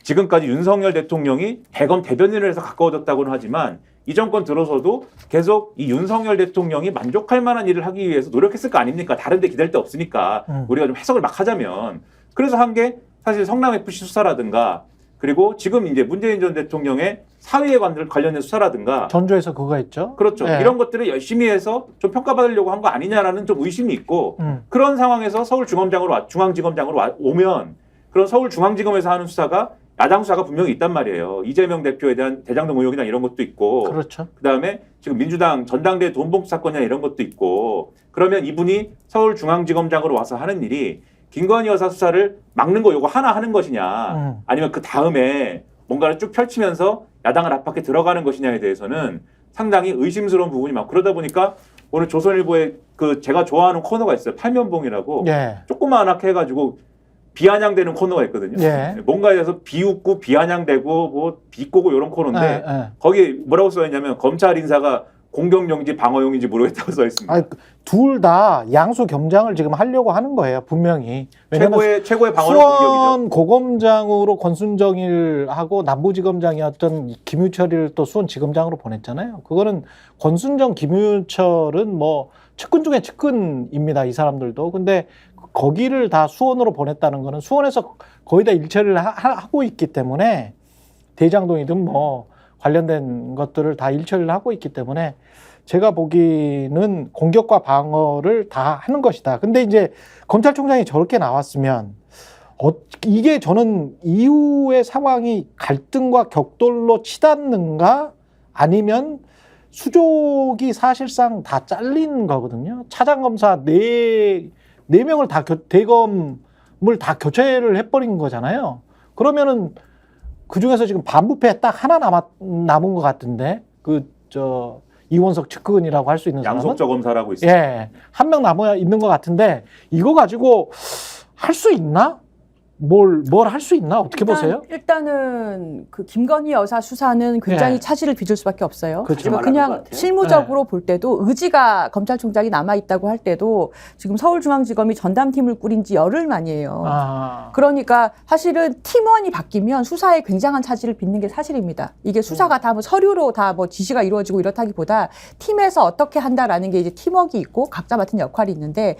지금까지 윤석열 대통령이 대검 대변인을 해서 가까워졌다고는 하지만 이 정권 들어서도 계속 이 윤석열 대통령이 만족할 만한 일을 하기 위해서 노력했을 거 아닙니까? 다른 데 기댈 데 없으니까 우리가 좀 해석을 막 하자면 그래서 한 게 사실 성남FC 수사라든가 그리고 지금 이제 문재인 전 대통령의 사위에 관련된 수사라든가 전주에서 그거 했죠. 그렇죠. 이런 것들을 열심히 해서 좀 평가받으려고 한 거 아니냐라는 좀 의심이 있고 그런 상황에서 중앙지검장으로 오면 그런 서울중앙지검에서 하는 수사가 야당 수사가 분명히 있단 말이에요. 이재명 대표에 대한 대장동 의혹이나 이런 것도 있고 그렇죠. 그다음에 지금 민주당 전당대 돈봉투 사건이나 이런 것도 있고 그러면 이분이 서울중앙지검장으로 와서 하는 일이 김건희 여사 수사를 막는 거 요거 하나 하는 것이냐 아니면 그 다음에 뭔가를 쭉 펼치면서 야당을 압박해 들어가는 것이냐에 대해서는 상당히 의심스러운 부분이 많고 그러다 보니까 오늘 조선일보에 그 제가 좋아하는 코너가 있어요. 팔면봉이라고 조그마하게 해가지고 비아냥대는 코너가 있거든요. 뭔가에 대해서 비웃고 비아냥대고 뭐 비꼬고 이런 코너인데 거기 뭐라고 써 있냐면 검찰 인사가 공격용인지 방어용인지 모르겠다고 써 있습니다. 둘 다 양수 겸장을 지금 하려고 하는 거예요, 분명히. 최고의 방어는 공격이죠. 수원 고검장으로 권순정일하고 남부지검장이었던 김유철을 또 수원 지검장으로 보냈잖아요. 그거는 권순정, 김유철은 뭐 측근 중에 측근입니다, 이 사람들도. 근데 거기를 다 수원으로 보냈다는 거는 수원에서 거의 다 일처리를 하고 있기 때문에 대장동이든 뭐 관련된 것들을 다 일처리를 하고 있기 때문에 제가 보기는 공격과 방어를 다 하는 것이다. 근데 이제 검찰총장이 저렇게 나왔으면 이게 저는 이후의 상황이 갈등과 격돌로 치닫는가 아니면 수족이 사실상 다 잘린 거거든요. 차장검사 네 명을 다 대검을 다 교체를 해버린 거잖아요. 그러면은 그 중에서 지금 반부패 딱 하나 남은 것 같은데 이원석 측근이라고 할 수 있는 사람은 양석적 검사라고 있어요. 한 명 남아 있는 것 같은데 이거 가지고 할 수 있나? 뭘 할 수 있나? 어떻게 보세요? 일단은 그 김건희 여사 수사는 굉장히 차질을 빚을 수밖에 없어요. 그렇죠. 그냥 실무적으로 볼 때도 의지가 검찰총장이 남아 있다고 할 때도 지금 서울중앙지검이 전담팀을 꾸린 지 열흘 만이에요. 그러니까 사실은 팀원이 바뀌면 수사에 굉장한 차질을 빚는 게 사실입니다. 이게 수사가 다 뭐 서류로 다 뭐 지시가 이루어지고 이렇다기보다 팀에서 어떻게 한다라는 게 이제 팀워크가 있고 각자 맡은 역할이 있는데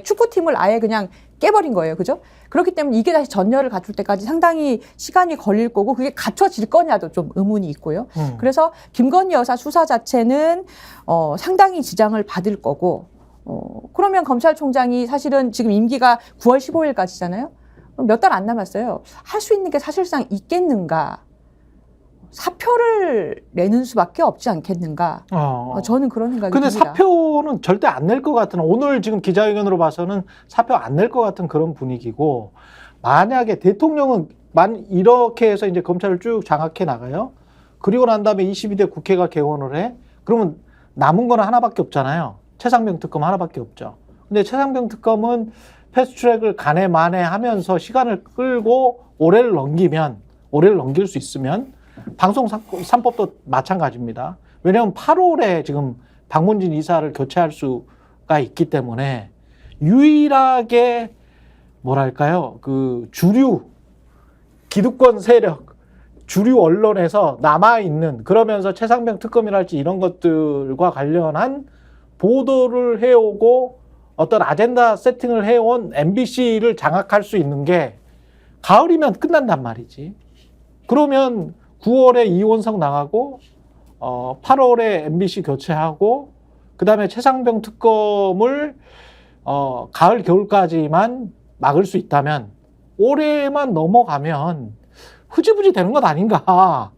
축구팀을 아예 그냥 깨버린 거예요. 그죠? 그렇기 때문에 이게 다시 전열을 갖출 때까지 상당히 시간이 걸릴 거고 그게 갖춰질 거냐도 좀 의문이 있고요. 그래서 김건희 여사 수사 자체는 상당히 지장을 받을 거고 그러면 검찰총장이 사실은 지금 임기가 9월 15일까지잖아요. 몇 달 안 남았어요. 할 수 있는 게 사실상 있겠는가? 사표를 내는 수밖에 없지 않겠는가? 저는 그런 생각이 근데 듭니다. 사표는 절대 안 낼 것 같은 오늘 지금 기자회견으로 봐서는 사표 안 낼 것 같은 그런 분위기고 만약에 대통령은 이렇게 해서 이제 검찰을 쭉 장악해 나가요. 그리고 난 다음에 22대 국회가 개원을 해. 그러면 남은 거는 하나밖에 없잖아요. 최상병 특검 하나밖에 없죠. 근데 최상병 특검은 패스트트랙을 간에 만에 하면서 시간을 끌고 올해를 넘길 수 있으면 방송 3법도 마찬가지입니다. 왜냐하면 8월에 지금 박문진 이사를 교체할 수가 있기 때문에 유일하게 뭐랄까요? 그 주류 기득권 세력, 주류 언론에서 남아있는 그러면서 최상병 특검이랄지 이런 것들과 관련한 보도를 해오고 어떤 아젠다 세팅을 해온 MBC를 장악할 수 있는 게 가을이면 끝난단 말이지. 그러면 9월에 이원석 나가고 8월에 MBC 교체하고 그다음에 최상병 특검을 가을 겨울까지만 막을 수 있다면 올해만 넘어가면 흐지부지 되는 것 아닌가.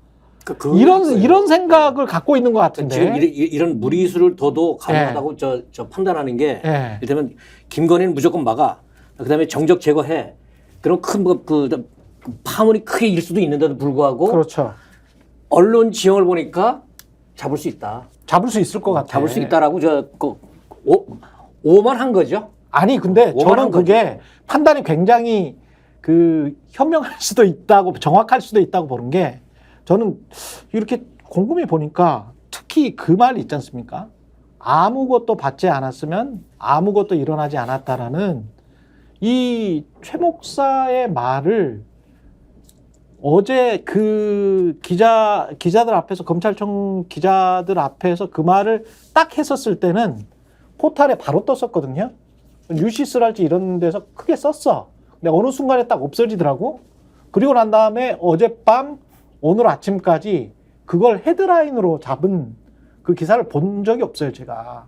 이런 생각을 갖고 있는 것 같은데. 지금 이런 무리수를 둬도 가능하다고 저 판단하는 게 이를테면 김건희는 무조건 막아. 그다음에 정적 제거해. 그럼 큰 그 파문이 크게 일 수도 있는데도 불구하고 그렇죠. 언론 지형을 보니까 잡을 수 있다. 잡을 수 있을 것 같아. 잡을 수 있다라고 오만 한 거죠. 아니 근데 저는 그게 판단이 굉장히 그 현명할 수도 있다고 정확할 수도 있다고 보는 게 저는 이렇게 곰곰이 보니까 특히 그 말 있지 않습니까? 아무것도 받지 않았으면 아무것도 일어나지 않았다라는 이 최 목사의 말을 어제 그 기자들 앞에서 검찰청 기자들 앞에서 그 말을 딱 했었을 때는 포탈에 바로 떴었거든요. 뉴시스랄지 이런 데서 크게 썼어. 근데 어느 순간에 딱 없어지더라고. 그리고 난 다음에 어젯밤 오늘 아침까지 그걸 헤드라인으로 잡은 그 기사를 본 적이 없어요. 제가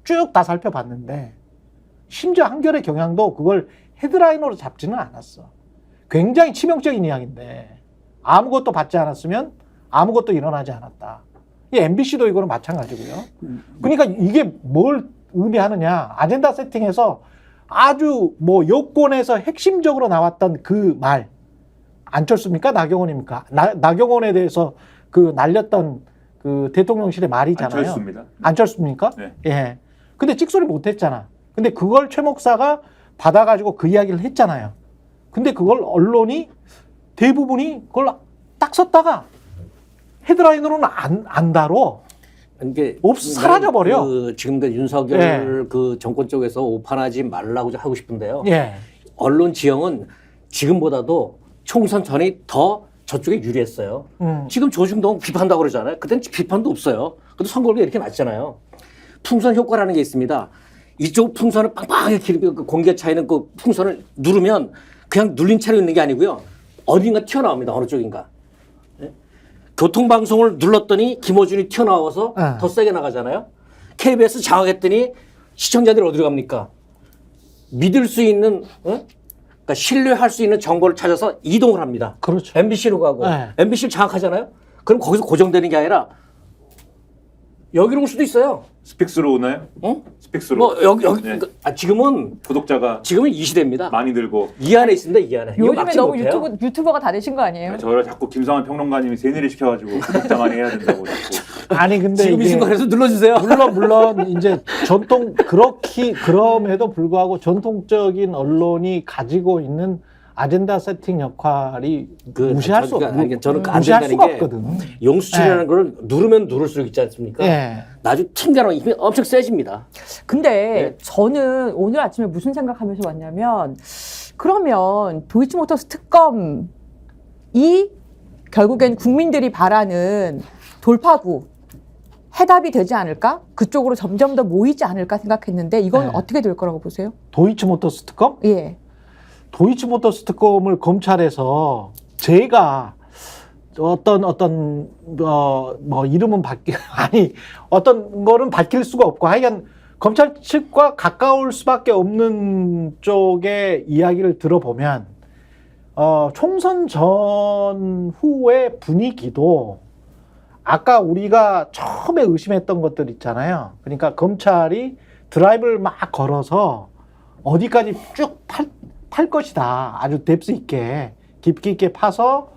쭉 다 살펴봤는데 심지어 한겨레 경향도 그걸 헤드라인으로 잡지는 않았어. 굉장히 치명적인 이야기인데 아무것도 받지 않았으면 아무것도 일어나지 않았다. 이 MBC도 이거는 마찬가지고요. 그러니까 이게 뭘 의미하느냐. 아젠다 세팅에서 아주 뭐 여권에서 핵심적으로 나왔던 그 말. 안철수입니까? 나경원입니까? 나경원에 대해서 그 날렸던 그 대통령실의 말이잖아요. 안철수입니다. 안철수입니까? 네. 예. 근데 찍소리 못 했잖아. 근데 그걸 최 목사가 받아가지고 그 이야기를 했잖아요. 근데 그걸 언론이 대부분이 그걸 딱 썼다가 헤드라인으로는 안 다뤄. 이게 사라져버려. 지금 그 윤석열 그 정권 쪽에서 오판하지 말라고 하고 싶은데요. 예. 언론 지형은 지금보다도 총선 전이 더 저쪽에 유리했어요. 지금 조중동 비판한다고 그러잖아요. 그때는 비판도 없어요. 근데 선거가 이렇게 났잖아요. 풍선 효과라는 게 있습니다. 이쪽 풍선을 빵빵하게 공기가 차이는 그 풍선을 누르면 그냥 눌린 채로 있는 게 아니고요. 어딘가 튀어나옵니다. 어느 쪽인가. 예? 교통방송을 눌렀더니 김어준이 튀어나와서 더 세게 나가잖아요. KBS 장악했더니 시청자들이 어디로 갑니까? 믿을 수 있는, 그러니까 신뢰할 수 있는 정보를 찾아서 이동을 합니다. 그렇죠. MBC로 가고 MBC를 장악하잖아요. 그럼 거기서 고정되는 게 아니라 여기로 올 수도 있어요. 스픽스로 오나요? 스픽스로. 뭐 여기 네. 지금은 지금은 이 시대입니다. 많이 늘고. 이 안에 있습니다. 이 안에. 이거 요즘에 막지 너무 못해요. 유튜버가 다 되신 거 아니에요? 저를 자꾸 김성환 평론가님이 세뇌를 시켜가지고 구독자 많이 해야 된다고 자꾸. 아니 근데 지금 이 이게 순간에서 눌러주세요. 물론 이제 그럼에도 불구하고 전통적인 언론이 가지고 있는 아젠다 세팅 역할이 무시할 수 없고 저는 그 무시할 아젠다는 수가 게 없거든. 용수철이라는 걸 누르면 누를수록 있지 않습니까? 예. 나중에 튕겨나면 힘이 엄청 세집니다. 근데 저는 오늘 아침에 무슨 생각하면서 왔냐면 그러면 도이치모터스 특검이 결국엔 국민들이 바라는 돌파구 해답이 되지 않을까? 그쪽으로 점점 더 모이지 않을까 생각했는데 이건 어떻게 될 거라고 보세요? 도이치모터스 특검? 예. 도이치모터스 특검을 검찰에서 제가 뭐 이름은 어떤 거는 밝힐 수가 없고 하여간 검찰 측과 가까울 수밖에 없는 쪽의 이야기를 들어보면 총선 전후의 분위기도 아까 우리가 처음에 의심했던 것들 있잖아요. 그러니까 검찰이 드라이브를 막 걸어서 어디까지 쭉 팔 것이다. 아주 뎁스 있게 깊이 있게 파서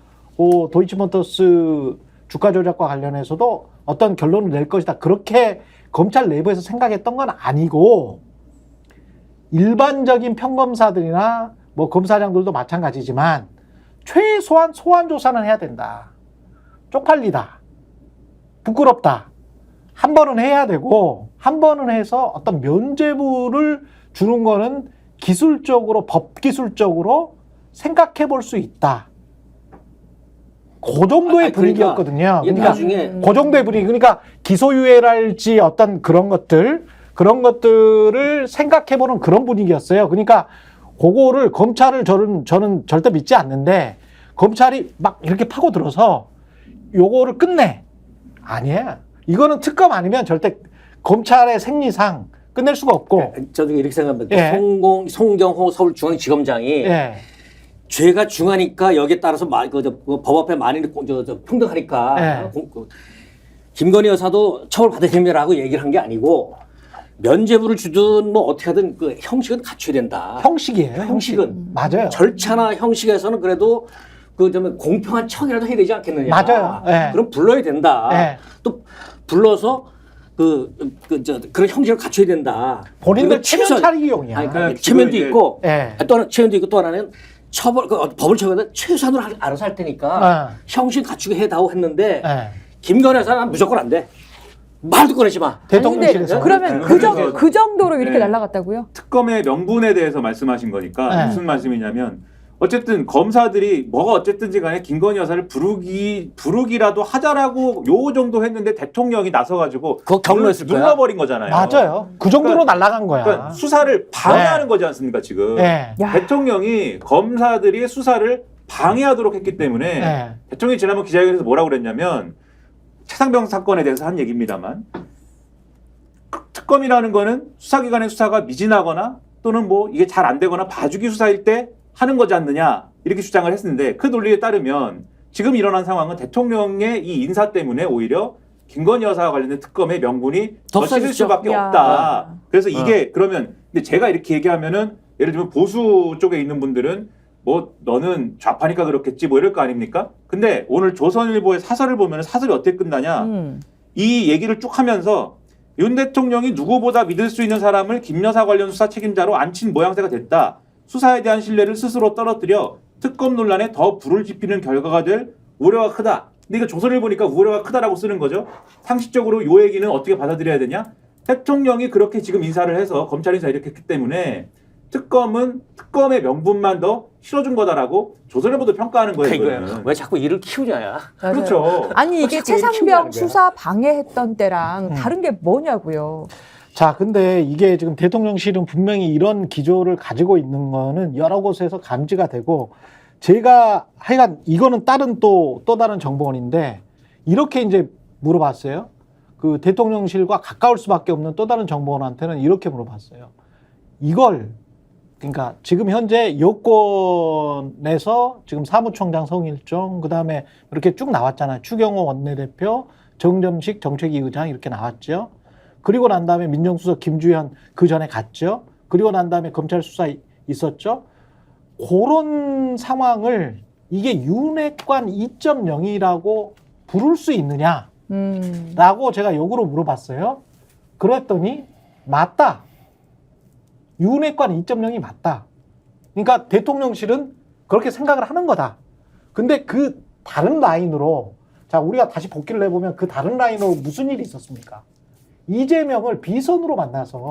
도이치모터스 주가 조작과 관련해서도 어떤 결론을 낼 것이다. 그렇게 검찰 내부에서 생각했던 건 아니고 일반적인 평검사들이나 뭐 검사장들도 마찬가지지만 최소한 소환 조사는 해야 된다. 쪽팔리다. 부끄럽다. 한 번은 해야 되고 한 번은 해서 어떤 면죄부를 주는 거는 기술적으로 법기술적으로 생각해 볼 수 있다. 그 정도의 분위기였거든요. 그러니까 나중에 그 정도의 분위기. 그러니까 기소유예랄지 어떤 그런 것들을 생각해 보는 그런 분위기였어요. 그러니까 그거를 검찰을 저는 절대 믿지 않는데 검찰이 막 이렇게 파고들어서 요거를 끝내. 아니야. 이거는 특검 아니면 절대 검찰의 생리상 끝낼 수가 없고. 저도 이렇게 생각합니다. 예. 송경호 서울중앙지검장이 예. 죄가 중하니까 여기에 따라서 법 앞에 만인이 평등하니까 예. 김건희 여사도 처벌받아야 됩니다라고 얘기를 한 게 아니고 면죄부를 주든 뭐 어떻게 하든 그 형식은 갖춰야 된다. 형식이에요. 형식은. 맞아요. 절차나 형식에서는 그래도 그 좀 공평한 처리라도 해야 되지 않겠느냐. 맞아요. 예. 그럼 불러야 된다. 예. 또 불러서 그런 형식을 갖춰야 된다. 본인들 그리고 체면 차리기용이야. 아니, 그러니까 체면도 지금 있고 예. 또 하나 체면도 있고 또 하나는 처벌 법을 처벌하는 최소한으로 알아서 할 테니까 형식 갖추게 해다오 했는데 예. 김건희 여사는 무조건 안 돼. 말도 꺼내지 마. 대통령실에서. 그러면 그래서- 그 정도로 이렇게 네. 날아갔다고요? 특검의 명분에 대해서 말씀하신 거니까 네. 무슨 말씀이냐면 어쨌든 검사들이 뭐가 어쨌든지 간에 김건희 여사를 부르기라도 하자라고 요 정도 했는데 대통령이 나서가지고 그거 경로였을 거야. 눌러버린 거잖아요. 맞아요. 그 정도로 그러니까- 날아간 거야. 그러니까 수사를 방해하는 거지 않습니까 지금. 예. 야. 대통령이 검사들이 수사를 방해하도록 했기 때문에 예. 대통령이 지난번 기자회견에서 뭐라고 그랬냐면 최상병 사건에 대해서 한 얘기입니다만 특검이라는 거는 수사기관의 수사가 미진하거나 또는 뭐 이게 잘 안 되거나 봐주기 수사일 때 하는 거지 않느냐 이렇게 주장을 했는데 그 논리에 따르면 지금 일어난 상황은 대통령의 이 인사 때문에 오히려 김건희 여사와 관련된 특검의 명분이 더 씌질 없어지죠. 수밖에 야. 없다. 그래서 이게 그러면 근데 제가 이렇게 얘기하면은 예를 들면 보수 쪽에 있는 분들은 뭐 너는 좌파니까 그렇겠지 뭐 이럴 거 아닙니까? 근데 오늘 조선일보의 사설을 보면 사설이 어떻게 끝나냐? 이 얘기를 쭉 하면서 윤 대통령이 누구보다 믿을 수 있는 사람을 김 여사 관련 수사 책임자로 앉힌 모양새가 됐다. 수사에 대한 신뢰를 스스로 떨어뜨려 특검 논란에 더 불을 지피는 결과가 될 우려가 크다. 근데 이거 조선일보니까 우려가 크다라고 쓰는 거죠. 상식적으로 이 얘기는 어떻게 받아들여야 되냐? 대통령이 그렇게 지금 인사를 해서 검찰 인사 이렇게 했기 때문에 특검은 특검의 명분만 더 실어준 거다라고 조선일보도 평가하는 거예요. 그러니까 이거는. 왜 자꾸 일을 키우냐야. 맞아요. 그렇죠. 아니 이게 자꾸 이렇게 키우는 최상병 거야. 수사 방해했던 때랑 다른 게 뭐냐고요. 자, 근데 이게 지금 대통령실은 분명히 이런 기조를 가지고 있는 거는 여러 곳에서 감지가 되고 제가 하여간 이거는 또 다른 정보원인데 이렇게 이제 물어봤어요. 그 대통령실과 가까울 수밖에 없는 또 다른 정보원한테는 이렇게 물어봤어요. 이걸 그러니까 지금 현재 여권에서 지금 사무총장 성일종 그다음에 이렇게 쭉 나왔잖아요. 추경호 원내대표, 정점식 정책위 의장 이렇게 나왔죠. 그리고 난 다음에 민정수석 김주현 그 전에 갔죠. 그리고 난 다음에 검찰 수사 있었죠. 그런 상황을 이게 윤핵관 2.0이라고 부를 수 있느냐라고 제가 역으로 물어봤어요. 그랬더니 맞다. 윤핵관 2.0이 맞다. 그러니까 대통령실은 그렇게 생각을 하는 거다. 근데 그 다른 라인으로 자 우리가 다시 복귀를 해보면 그 다른 라인으로 무슨 일이 있었습니까? 이재명을 비선으로 만나서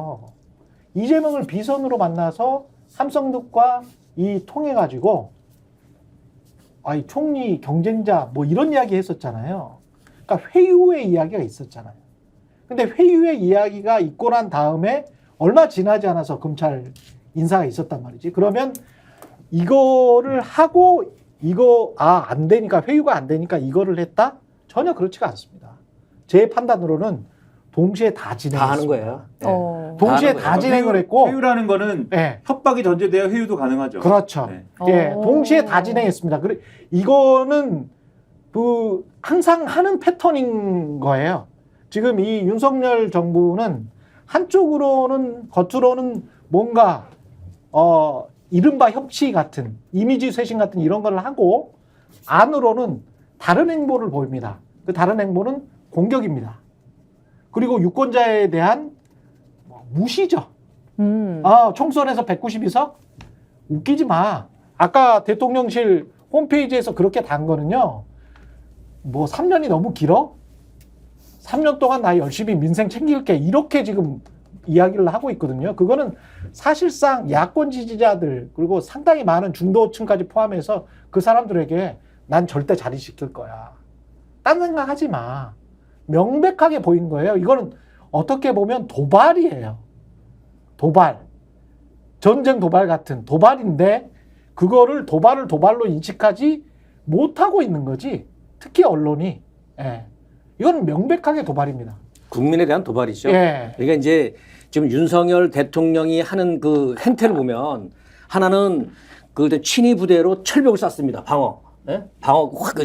함성득과 이 통해 가지고 아이 총리 경쟁자 뭐 이런 이야기 했었잖아요. 그러니까 회유의 이야기가 있었잖아요. 근데 회유의 이야기가 있고 난 다음에 얼마 지나지 않아서 검찰 인사가 있었단 말이지. 그러면 이거를 하고 이거 안 되니까 회유가 안 되니까 이거를 했다? 전혀 그렇지가 않습니다. 제 판단으로는 동시에 다 진행했습니다. 다 하는 거예요. 동시에 다 다 하는 진행을 했고 회유라는 거는 예. 협박이 전제돼야 회유도 가능하죠. 그렇죠. 네. 예, 동시에 다 진행했습니다. 그래 이거는 그 항상 하는 패턴인 거예요. 지금 이 윤석열 정부는 한쪽으로는 겉으로는 뭔가 이른바 협치 같은 이미지 쇄신 같은 이런 걸 하고 안으로는 다른 행보를 보입니다. 그 다른 행보는 공격입니다. 그리고 유권자에 대한 무시죠. 총선에서 192석? 웃기지 마. 아까 대통령실 홈페이지에서 그렇게 단 거는요. 뭐 3년이 너무 길어? 3년 동안 나 열심히 민생 챙길게. 이렇게 지금 이야기를 하고 있거든요. 그거는 사실상 야권 지지자들 그리고 상당히 많은 중도층까지 포함해서 그 사람들에게 난 절대 자리시킬 거야. 딴 생각하지 마. 명백하게 보인 거예요. 이거는 어떻게 보면 도발이에요. 도발. 전쟁 도발 같은 도발인데 그거를 도발로 인식하지 못하고 있는 거지. 특히 언론이. 예. 이건 명백하게 도발입니다. 국민에 대한 도발이죠. 예. 그러니까 이제 지금 윤석열 대통령이 하는 그 행태를 보면 하나는 그 친위 부대로 철벽을 쌓습니다. 방어. 예? 방어 확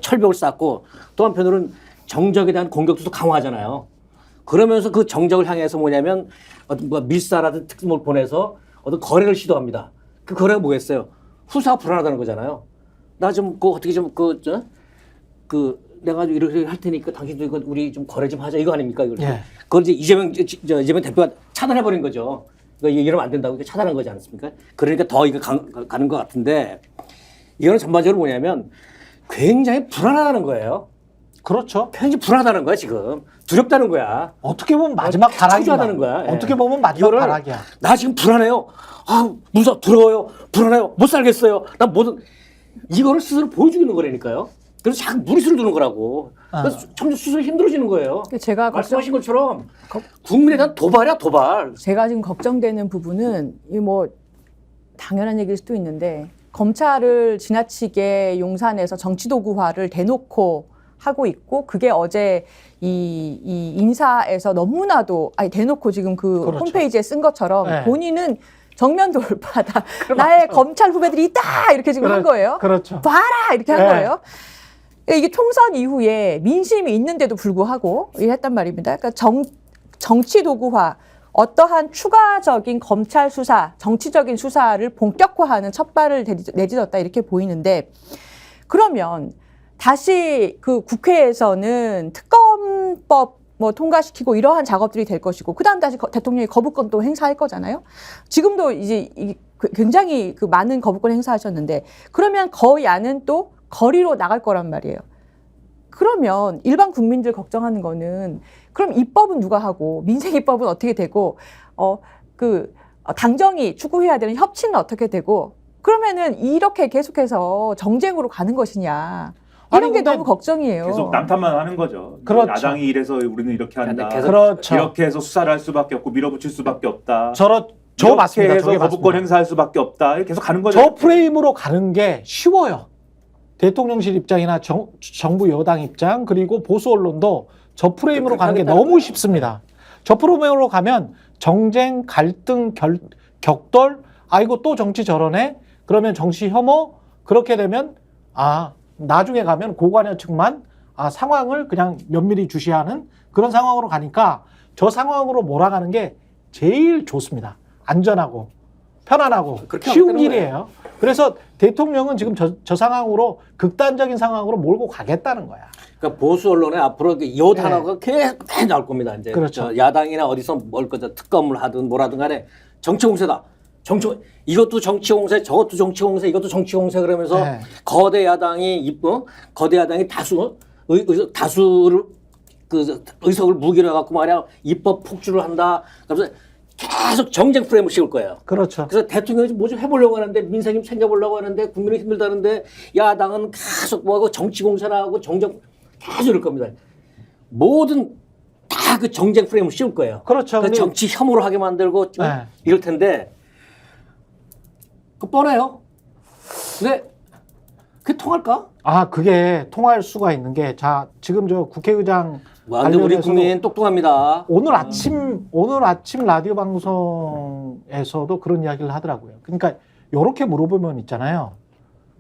철벽을 쌓고 또 한편으로는 정적에 대한 공격도 강화하잖아요. 그러면서 그 정적을 향해서 뭐냐면 어떤 뭐 밀사라든 특수를 보내서 어떤 거래를 시도합니다. 그 거래가 뭐겠어요? 후사가 불안하다는 거잖아요. 나 좀 그 어떻게 좀 내가 이렇게 할 테니까 당신도 이거 우리 좀 거래 좀 하자 이거 아닙니까? 이걸. 예. 그걸 이제 이재명 대표가 차단해 버린 거죠. 이러면 안 된다고 차단한 거지 않습니까? 그러니까 더 이거 가는 것 같은데 이거는 전반적으로 뭐냐면 굉장히 불안하다는 거예요. 그렇죠. 굉장히 불안하다는 거야 지금. 두렵다는 거야. 어떻게 보면 마지막 다락이야. 초조하다는 거야. 예. 어떻게 보면 마지막 이거를 다락이야. 나 지금 불안해요. 아 무서워, 두려워요, 불안해요, 못 살겠어요. 난 뭐든 이거를 스스로 보여주는 거라니까요. 그래서 자꾸 무리수를 두는 거라고. 그래서 점점 스스로 힘들어지는 거예요. 제가 말씀하신 것처럼 국민에 대한 도발이야 도발. 제가 지금 걱정되는 부분은 이 뭐 당연한 얘기일 수도 있는데 검찰을 지나치게 용산에서 정치도구화를 대놓고 하고 있고 그게 어제 이 인사에서 너무나도 대놓고 지금 그 그렇죠. 홈페이지에 쓴 것처럼 네. 본인은 정면 돌파다. 나의 검찰 후배들이 있다 이렇게 지금 한 거예요. 그렇죠. 봐라 이렇게 한 네. 거예요. 이게 총선 이후에 민심이 있는데도 불구하고 했단 말입니다. 그러니까 정치 도구화, 어떠한 추가적인 검찰 수사, 정치적인 수사를 본격화하는 첫발을 내딛었다 이렇게 보이는데 그러면 다시 그 국회에서는 특검법 뭐 통과시키고 이러한 작업들이 될 것이고 그다음 다시 대통령이 거부권 또 행사할 거잖아요. 지금도 이제 굉장히 그 많은 거부권 행사하셨는데 그러면 거야는 또 거리로 나갈 거란 말이에요. 그러면 일반 국민들 걱정하는 거는 그럼 입법은 누가 하고 민생 입법은 어떻게 되고 당정이 추구해야 되는 협치는 어떻게 되고 그러면은 이렇게 계속해서 정쟁으로 가는 것이냐 이런 아니, 게 근데 너무 걱정이에요. 계속 남탓만 하는 거죠. 그렇죠. 야당이 이래서 우리는 이렇게 한다. 계속 그렇죠. 이렇게 해서 수사를 할 수밖에 없고 밀어붙일 수밖에 없다. 저 이렇게 맞습니다. 해서 저게 거부권 맞습니다. 행사할 수밖에 없다. 이렇게 계속 가는 거죠. 저 프레임으로 가는 게 쉬워요. 대통령실 입장이나 정부 여당 입장 그리고 보수 언론도 저 프레임으로 가는 게 너무 쉽습니다. 저 프레임으로 가면 정쟁, 갈등, 격돌, 아이고 또 정치 저러네. 그러면 정치 혐오 그렇게 되면 나중에 가면 고관여 측만 상황을 그냥 면밀히 주시하는 그런 상황으로 가니까 저 상황으로 몰아가는 게 제일 좋습니다. 안전하고 편안하고 쉬운 길이에요. 그래서 대통령은 지금 저 상황으로 극단적인 상황으로 몰고 가겠다는 거야. 그러니까 보수 언론에 앞으로 요 단어가 계속 나올 겁니다. 이제 그렇죠. 야당이나 어디서 뭘 거죠 특검을 하든 뭐라든 간에 정치 공세다. 이것도 정치 공세, 저것도 정치 공세, 이것도 정치 공세 그러면서 네. 거대 야당이 다수를 그 의석을 무기로 해갖고 말이야 입법 폭주를 한다. 그래서 계속 정쟁 프레임을 씌울 거예요. 그렇죠. 그래서 대통령이 뭐 좀 해보려고 하는데 민생 좀 챙겨보려고 하는데 국민이 힘들다는데 야당은 계속 뭐하고 정치 공세나 하고 정쟁 계속 이럴 겁니다. 모든 다 그 정쟁 프레임을 씌울 거예요. 그렇죠. 그러니까 정치 혐오를 하게 만들고 네. 이럴 텐데 그 뻔해요. 근데 그게 통할까? 그게 통할 수가 있는 게 근데 국회의장 근데 우리 관련해서도 국민 똑똑합니다. 오늘 아침 라디오 방송에서도 그런 이야기를 하더라고요. 그러니까 이렇게 물어보면 있잖아요.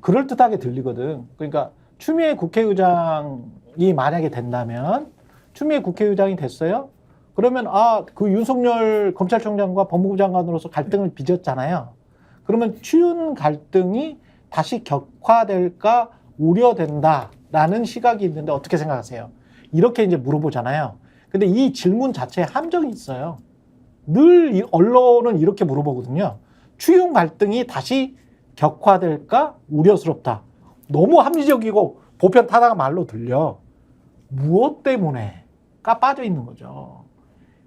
그럴듯하게 들리거든. 그러니까 추미애 국회의장이 만약에 된다면 추미애 국회의장이 됐어요. 그러면 그 윤석열 검찰총장과 법무부 장관으로서 갈등을 빚었잖아요. 그러면 추윤 갈등이 다시 격화될까 우려된다라는 시각이 있는데 어떻게 생각하세요? 이렇게 이제 물어보잖아요. 근데 이 질문 자체에 함정이 있어요. 늘 이 언론은 이렇게 물어보거든요. 추윤 갈등이 다시 격화될까 우려스럽다. 너무 합리적이고 보편 타당한 말로 들려. 무엇 때문에가 빠져 있는 거죠.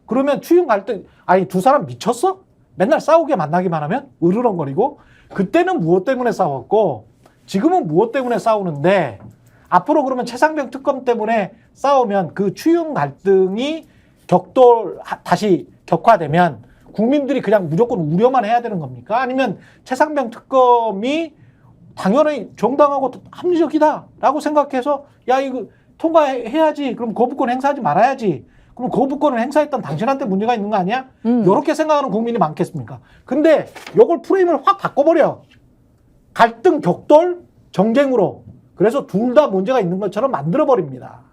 그러면 추윤 갈등, 두 사람 미쳤어? 맨날 싸우게 만나기만 하면 으르렁거리고 그때는 무엇 때문에 싸웠고 지금은 무엇 때문에 싸우는데 앞으로 그러면 최상병 특검 때문에 싸우면 그 추윤 갈등이 다시 격화되면 국민들이 그냥 무조건 우려만 해야 되는 겁니까? 아니면 최상병 특검이 당연히 정당하고 합리적이다라고 생각해서 야 이거 통과해야지. 그럼 거부권 행사하지 말아야지. 그럼 거부권을 행사했던 당신한테 문제가 있는 거 아니야? 이렇게 생각하는 국민이 많겠습니까? 근데 이걸 프레임을 확 바꿔버려. 갈등, 격돌, 정쟁으로. 그래서 둘 다 문제가 있는 것처럼 만들어버립니다.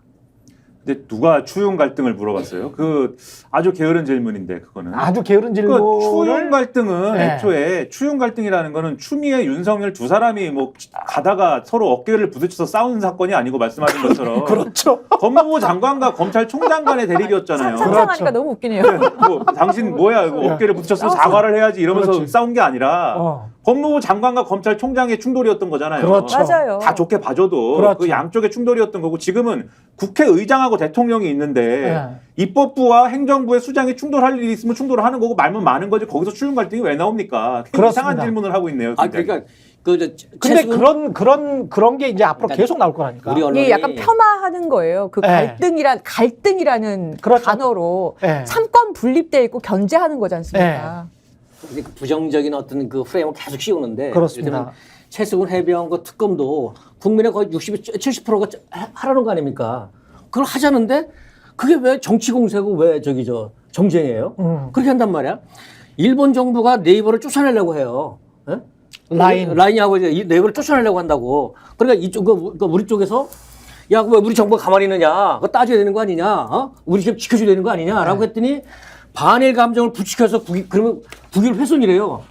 근데 누가 추윤 갈등을 물어봤어요? 그 아주 게으른 질문인데 그거는. 아주 게으른 그 질문을. 추윤 갈등은 네. 애초에 추윤 갈등이라는 거는 추미애 윤석열 두 사람이 뭐 가다가 서로 어깨를 부딪혀서 싸우는 사건이 아니고 말씀하신 것처럼 그렇죠. 법무부 장관과 검찰총장 간의 대립이었잖아요. 상상하니까 그렇죠. 너무 웃기네요. 뭐 당신 뭐야 이거 어깨를 부딪혀서 사과를 해야지 이러면서 그렇지. 싸운 게 아니라 법무부 장관과 검찰총장의 충돌이었던 거잖아요. 그렇죠. 맞아요. 다 좋게 봐줘도 그렇죠. 그 양쪽의 충돌이었던 거고 지금은 국회의장하고 대통령이 있는데 네. 입법부와 행정부의 수장이 충돌할 일이 있으면 충돌을 하는 거고 말면 많은 거지 거기서 추윤 갈등이 왜 나옵니까? 그렇습니다. 이상한 질문을 하고 있네요. 아 굉장히. 그러니까 근데 그런 게 이제 앞으로 그러니까 계속 나올 거라니까. 우리 언론이 이게 약간 폄하하는 거예요. 그 네. 갈등이라는 그렇죠. 단어로 네. 삼권 분립돼 있고 견제하는 거지 않습니까? 이제 그 부정적인 어떤 그 프레임을 계속 씌우는데 그렇습니다. 예를 들면 최수근 해병과 특검도 국민의 거의 70%가 하라는 거 아닙니까? 그걸 하자는데 그게 왜 정치 공세고 왜 정쟁이에요? 그렇게 한단 말이야. 일본 정부가 네이버를 쫓아내려고 해요. 예? 라인하고 이제 이 네이버를 쫓아내려고 한다고. 그러니까 이쪽 우리 쪽에서 야, 왜 우리 정부가 가만히 있느냐? 그거 따져야 되는 거 아니냐? 어? 우리 지금 지켜줘야 되는 거 아니냐?라고 했더니 반일 감정을 부추겨서 그러면 국익을 훼손이래요.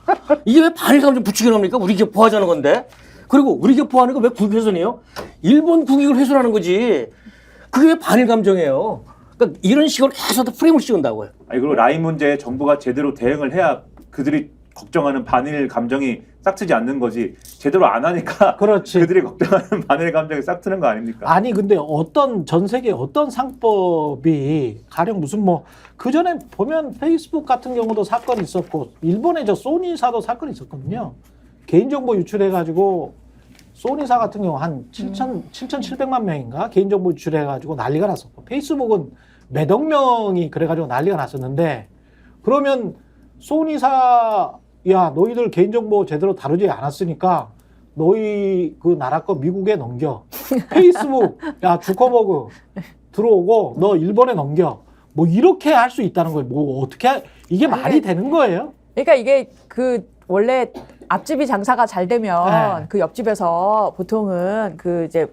이게 왜 반일 감정 부추겨 놉니까? 우리 기업 보호하자는 건데. 그리고 우리 기업 보호하는 거 왜 국익 훼손이에요? 일본 국익을 훼손하는 거지. 그게 왜 반일 감정이에요? 그러니까 이런 식으로 해서 프레임을 씌운다고요. 아니 그리고 라인 문제에 정부가 제대로 대응을 해야 그들이 걱정하는 반일 감정이 싹트지 않는 거지 제대로 안 하니까 그렇지. 그들이 걱정하는 반일 감정이 싹트는 거 아닙니까? 아니 근데 전 세계 어떤 상법이 가령 무슨 뭐 그 전에 보면 페이스북 같은 경우도 사건이 있었고 일본의 소니사도 사건이 있었거든요. 개인정보 유출해가지고 소니사 같은 경우 한 7,700만 명인가 개인정보 유출해가지고 난리가 났었고 페이스북은 몇억 명이 그래가지고 난리가 났었는데 그러면 소니사 야 너희들 개인정보 제대로 다루지 않았으니까 너희 그 나라 거 미국에 넘겨. 페이스북 야 주커버그 들어오고 너 일본에 넘겨. 뭐 이렇게 할 수 있다는 거예요. 뭐 어떻게 이게 말이 되는 거예요? 그러니까 이게 그 원래 앞집이 장사가 잘 되면 네. 그 옆집에서 보통은 그 이제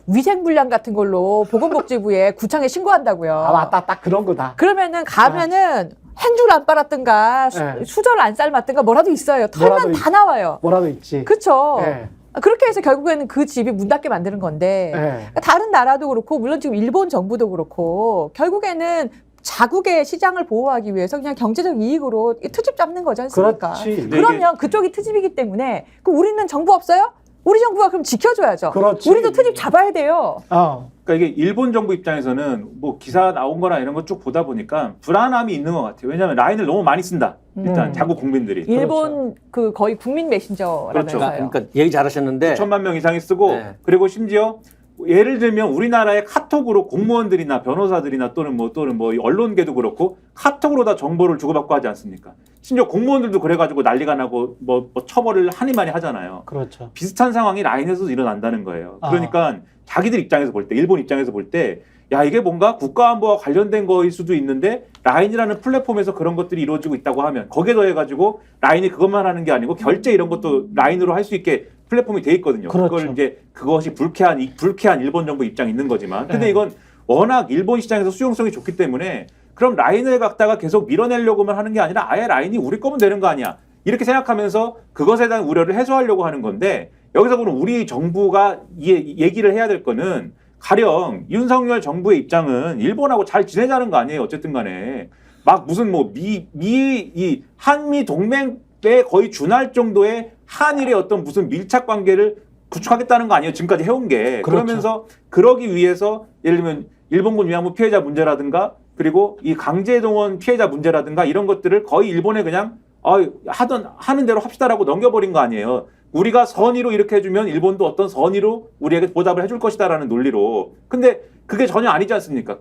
위생불량 같은 걸로 보건복지부에 구청에 신고한다고요. 아 맞다 딱 그런 거다. 그러면은 가면은 행주를 안 빨았든가 네. 수저를 안 삶았든가 뭐라도 있어요. 털면 뭐라도 다 나와요. 뭐라도 있지. 그렇죠. 네. 그렇게 해서 결국에는 그 집이 문 닫게 만드는 건데 네. 다른 나라도 그렇고 물론 지금 일본 정부도 그렇고 결국에는 자국의 시장을 보호하기 위해서 그냥 경제적 이익으로 트집 잡는 거지 않습니까? 그렇지. 그러면 그쪽이 트집이기 때문에 그럼 우리는 정부 없어요? 우리 정부가 그럼 지켜줘야죠. 그렇지. 우리도 트집 잡아야 돼요. 그러니까 이게 일본 정부 입장에서는 뭐 기사 나온 거나 이런 거 쭉 보다 보니까 불안함이 있는 것 같아요. 왜냐하면 라인을 너무 많이 쓴다. 일단 자국 국민들이. 일본 그 거의 국민 메신저라면서요. 그렇죠. 그러니까 얘기 잘하셨는데 9천만 명 이상이 쓰고 네. 그리고 심지어 예를 들면 우리나라의 카톡으로 공무원들이나 변호사들이나 또는 뭐 언론계도 그렇고 카톡으로 다 정보를 주고받고 하지 않습니까? 심지어 공무원들도 그래가지고 난리가 나고 뭐 처벌을 하니 많이 하잖아요. 그렇죠. 비슷한 상황이 라인에서도 일어난다는 거예요. 그러니까 자기들 입장에서 볼 때, 일본 입장에서 볼 때, 야 이게 뭔가 국가안보와 관련된 거일 수도 있는데 라인이라는 플랫폼에서 그런 것들이 이루어지고 있다고 하면 거기에 더해가지고 라인이 그것만 하는 게 아니고 결제 이런 것도 라인으로 할 수 있게 플랫폼이 돼 있거든요. 그렇죠. 그걸 이제 그것이 불쾌한 일본 정부 입장이 있는 거지만, 근데 네. 이건 워낙 일본 시장에서 수용성이 좋기 때문에 그럼 라인을 갖다가 계속 밀어내려고만 하는 게 아니라 아예 라인이 우리 거면 되는 거 아니야? 이렇게 생각하면서 그것에 대한 우려를 해소하려고 하는 건데 여기서 그럼 우리 정부가 얘기를 해야 될 거는 가령 윤석열 정부의 입장은 일본하고 잘 지내자는 거 아니에요? 어쨌든 간에 막 무슨 뭐 이 한미 동맹에 거의 준할 정도의 한일의 어떤 무슨 밀착 관계를 구축하겠다는 거 아니에요? 지금까지 해온 게. 그렇죠. 그러면서 그러기 위해서 예를 들면 일본군 위안부 피해자 문제라든가 그리고 이 강제동원 피해자 문제라든가 이런 것들을 거의 일본에 그냥 하는 대로 합시다라고 넘겨버린 거 아니에요. 우리가 선의로 이렇게 해주면 일본도 어떤 선의로 우리에게 보답을 해줄 것이다라는 논리로. 근데 그게 전혀 아니지 않습니까?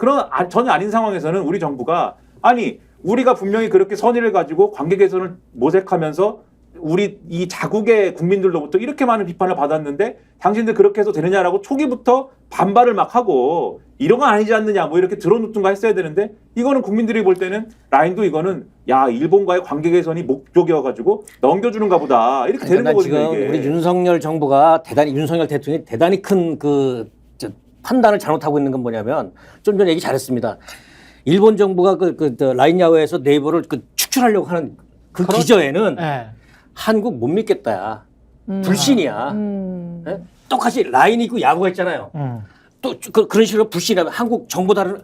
전혀 아닌 상황에서는 우리 정부가 아니 우리가 분명히 그렇게 선의를 가지고 관계 개선을 모색하면서 우리 이 자국의 국민들로부터 이렇게 많은 비판을 받았는데 당신들 그렇게 해서 되느냐라고 초기부터 반발을 막 하고 이런 건 아니지 않느냐 뭐 이렇게 들어놓든가 했어야 되는데 이거는 국민들이 볼 때는 라인도 이거는 야 일본과의 관계 개선이 목적이어가지고 넘겨주는가 보다 이렇게 되는 난 거거든요. 지금 이게. 우리 윤석열 정부가 윤석열 대통령이 대단히 큰 그 판단을 잘못하고 있는 건 뭐냐면 좀 전에 얘기 잘했습니다. 일본 정부가 라인 야후에서 네이버를 축출하려고 하는 그 그렇죠. 기저에는 예. 한국 못 믿겠다. 불신이야. 예? 똑같이 라인이 있고 야구가 있잖아요. 또 그런 식으로 불신하면 한국 정보다는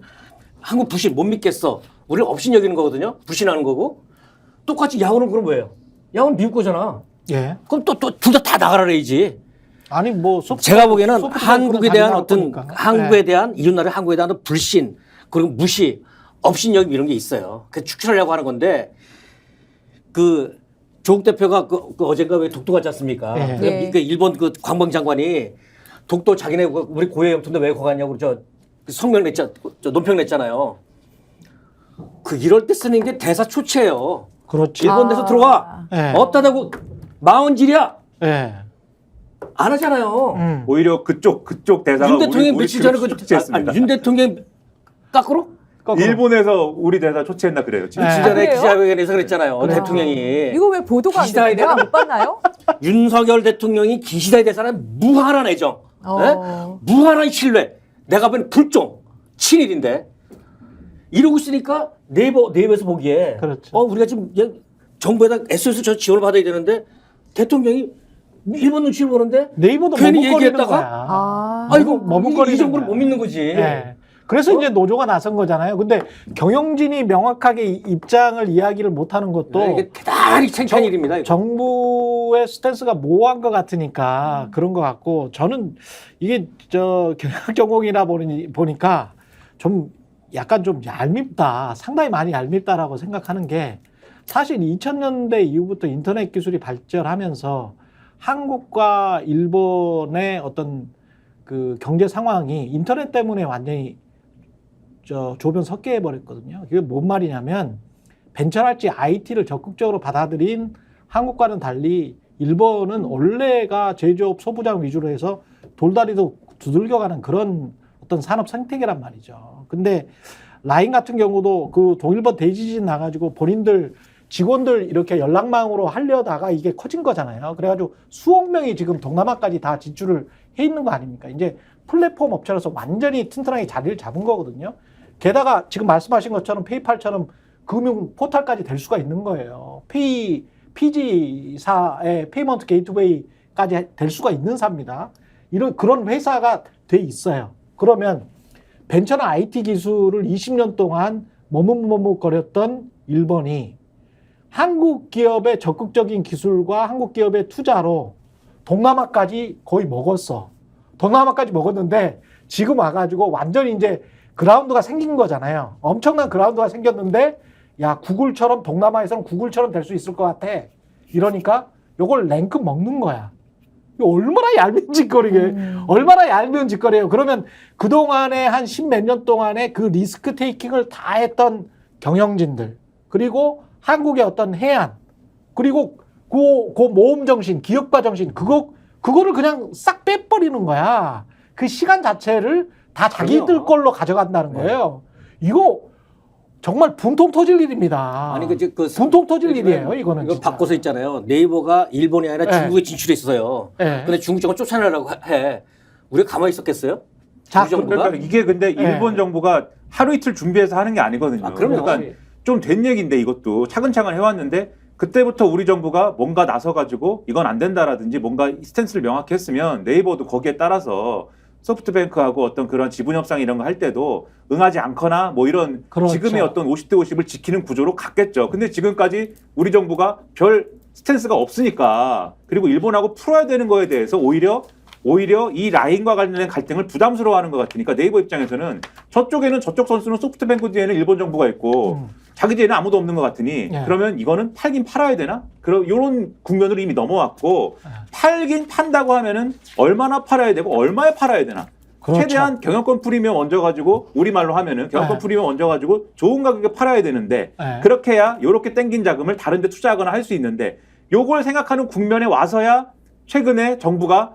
한국 불신 못 믿겠어. 우리를 업신 여기는 거거든요. 불신하는 거고. 똑같이 야구는 그럼 뭐예요? 야구는 미국 거잖아. 예. 그럼 또 둘 다 나가라 그래야지. 아니 뭐 제가 보기에는 소프트뱅크는 한국에 대한 다르다고 어떤 보니까. 한국에 예. 대한 이웃나라 한국에 대한 불신 그리고 무시 업신여김 이런 게 있어요. 그 축출하려고 하는 건데 그 조국 대표가 그 어젠가 왜 독도 갔지 않습니까? 예. 예. 그 일본 그 관방장관이 독도 자기네 우리 고해 영토인데 왜 거갔냐고 저 성명 논평 냈잖아요. 그 이럴 때 쓰는 게 대사 초치예요. 그렇지. 일본 대사 들어와. 예. 없다다고 마흔질이야. 예. 안 하잖아요. 오히려 그쪽 대사가 윤 대통령이 우리 며칠 전에 초치했습니다. 윤 대통령 깎으러? 일본에서 우리 대사 초치했나 그래요. 지금. 며칠 네. 전에 그래요? 기자회견에서 그랬잖아요. 아. 대통령이. 이거 왜 보도가 안 기시다에 돼요? 내가 못 봤나요? 윤석열 대통령이 기시다에 대해서는 무한한 애정, 어. 무한한 신뢰. 내가 보기엔 불종, 친일인데 이러고 있으니까 네이버에서 보기에 그렇죠. 우리가 지금 정부에다 SOS 저 지원을 받아야 되는데 대통령이 일본 눈치를 보는데 네이버도 괜히 머뭇거리는 얘기했다가 거야. 아. 이거 머뭇거리는 이 정부를 거야. 못 믿는 거지. 예. 그래서 이제 노조가 나선 거잖아요. 근데 경영진이 명확하게 입장을 이야기를 못하는 것도 이게 대단히 창피한 일입니다. 이거. 정부의 스탠스가 모호한 것 같으니까 그런 것 같고 저는 이게 경영경공이나 보니까 좀 약간 좀 얄밉다. 상당히 많이 얄밉다라고 생각하는 게 사실 2000년대 이후부터 인터넷 기술이 발전하면서 한국과 일본의 어떤 그 경제 상황이 인터넷 때문에 완전히 조변 섞여 해버렸거든요. 그게 뭔 말이냐면 벤처랄지 IT를 적극적으로 받아들인 한국과는 달리 일본은 원래가 제조업 소부장 위주로 해서 돌다리도 두들겨가는 그런 어떤 산업 생태계란 말이죠. 근데 라인 같은 경우도 그 동일본 대지진 나가지고 본인들 직원들 이렇게 연락망으로 하려다가 이게 커진 거잖아요. 그래가지고 수억 명이 지금 동남아까지 다 진출을 해 있는 거 아닙니까? 이제 플랫폼 업체로서 완전히 튼튼하게 자리를 잡은 거거든요. 게다가 지금 말씀하신 것처럼 페이팔처럼 금융 포털까지 될 수가 있는 거예요. PG사의 페이먼트 게이트웨이까지 될 수가 있는 사입니다. 그런 회사가 돼 있어요. 그러면 벤처나 IT 기술을 20년 동안 머뭇머뭇거렸던 일본이 한국 기업의 적극적인 기술과 한국 기업의 투자로 동남아까지 거의 먹었어. 동남아까지 먹었는데 지금 와가지고 완전히 이제 그라운드가 생긴 거잖아요. 엄청난 그라운드가 생겼는데 야 구글처럼 동남아에서는 구글처럼 될 수 있을 것 같아. 이러니까 이걸 랭크 먹는 거야. 이거 얼마나 얄미운 짓거리게. 얼마나 얄미운 짓거리예요. 그러면 그동안에 한 10몇 년 동안에 그 리스크 테이킹을 다 했던 경영진들 그리고 한국의 어떤 해안 그리고 그 모험 정신, 기업가 정신 그거를 그냥 싹 빼버리는 거야. 그 시간 자체를 다 자기들 걸로 가져간다는 거예요. 이거 정말 분통 터질 일입니다. 아니 분통 터질 일이에요. 이거는 이거 진짜. 바꿔서 있잖아요. 네이버가 일본이 아니라 네. 중국에 진출했어요. 네. 근데 중국 정부 쫓아내려고 해. 우리가 가만히 있었겠어요? 자, 우리 정부가? 그러니까 이게 근데 일본 정부가 하루 이틀 준비해서 하는 게 아니거든요. 그럼요. 그러니까 좀 된 얘기인데 이것도 차근차근 해왔는데 그때부터 우리 정부가 뭔가 나서가지고 이건 안 된다라든지 뭔가 스탠스를 명확히 했으면 네이버도 거기에 따라서 소프트뱅크하고 어떤 그런 지분 협상 이런 거 할 때도 응하지 않거나 뭐 이런 그렇죠. 지금의 어떤 50대 50을 지키는 구조로 갔겠죠. 근데 지금까지 우리 정부가 별 스탠스가 없으니까 그리고 일본하고 풀어야 되는 거에 대해서 오히려 이 라인과 관련된 갈등을 부담스러워하는 것 같으니까 네이버 입장에서는 저쪽에는 저쪽 선수는 소프트뱅크 뒤에는 일본 정부가 있고 자기 뒤에는 아무도 없는 것 같으니 예. 그러면 이거는 팔긴 팔아야 되나? 이런 국면으로 이미 넘어왔고 팔긴 판다고 하면은 얼마나 팔아야 되고 얼마에 팔아야 되나? 그렇죠. 최대한 경영권 프리미엄 얹어가지고 우리말로 하면은 경영권 네. 프리미엄 얹어가지고 좋은 가격에 팔아야 되는데 네. 그렇게 해야 요렇게 땡긴 자금을 다른 데 투자하거나 할 수 있는데 요걸 생각하는 국면에 와서야 최근에 정부가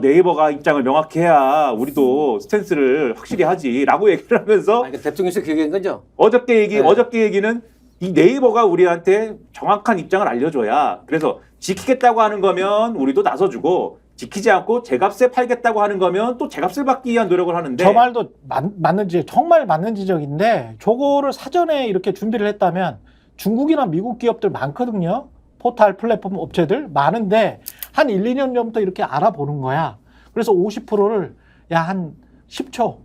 네이버가 입장을 명확히 해야 우리도 스탠스를 확실히 하지라고 얘기를 하면서 아니, 대통령께서 그 얘기한 거죠? 어저께 네. 얘기는 이 네이버가 우리한테 정확한 입장을 알려줘야 그래서 지키겠다고 하는 거면 우리도 나서주고 지키지 않고 제값에 팔겠다고 하는 거면 또 제값을 받기 위한 노력을 하는데 저 말도 맞는 지적, 정말 맞는 지적인데 저거를 사전에 이렇게 준비를 했다면 중국이나 미국 기업들 많거든요. 포털 플랫폼 업체들 많은데 한 1, 2년 전부터 이렇게 알아보는 거야. 그래서 50%를 야 한 10조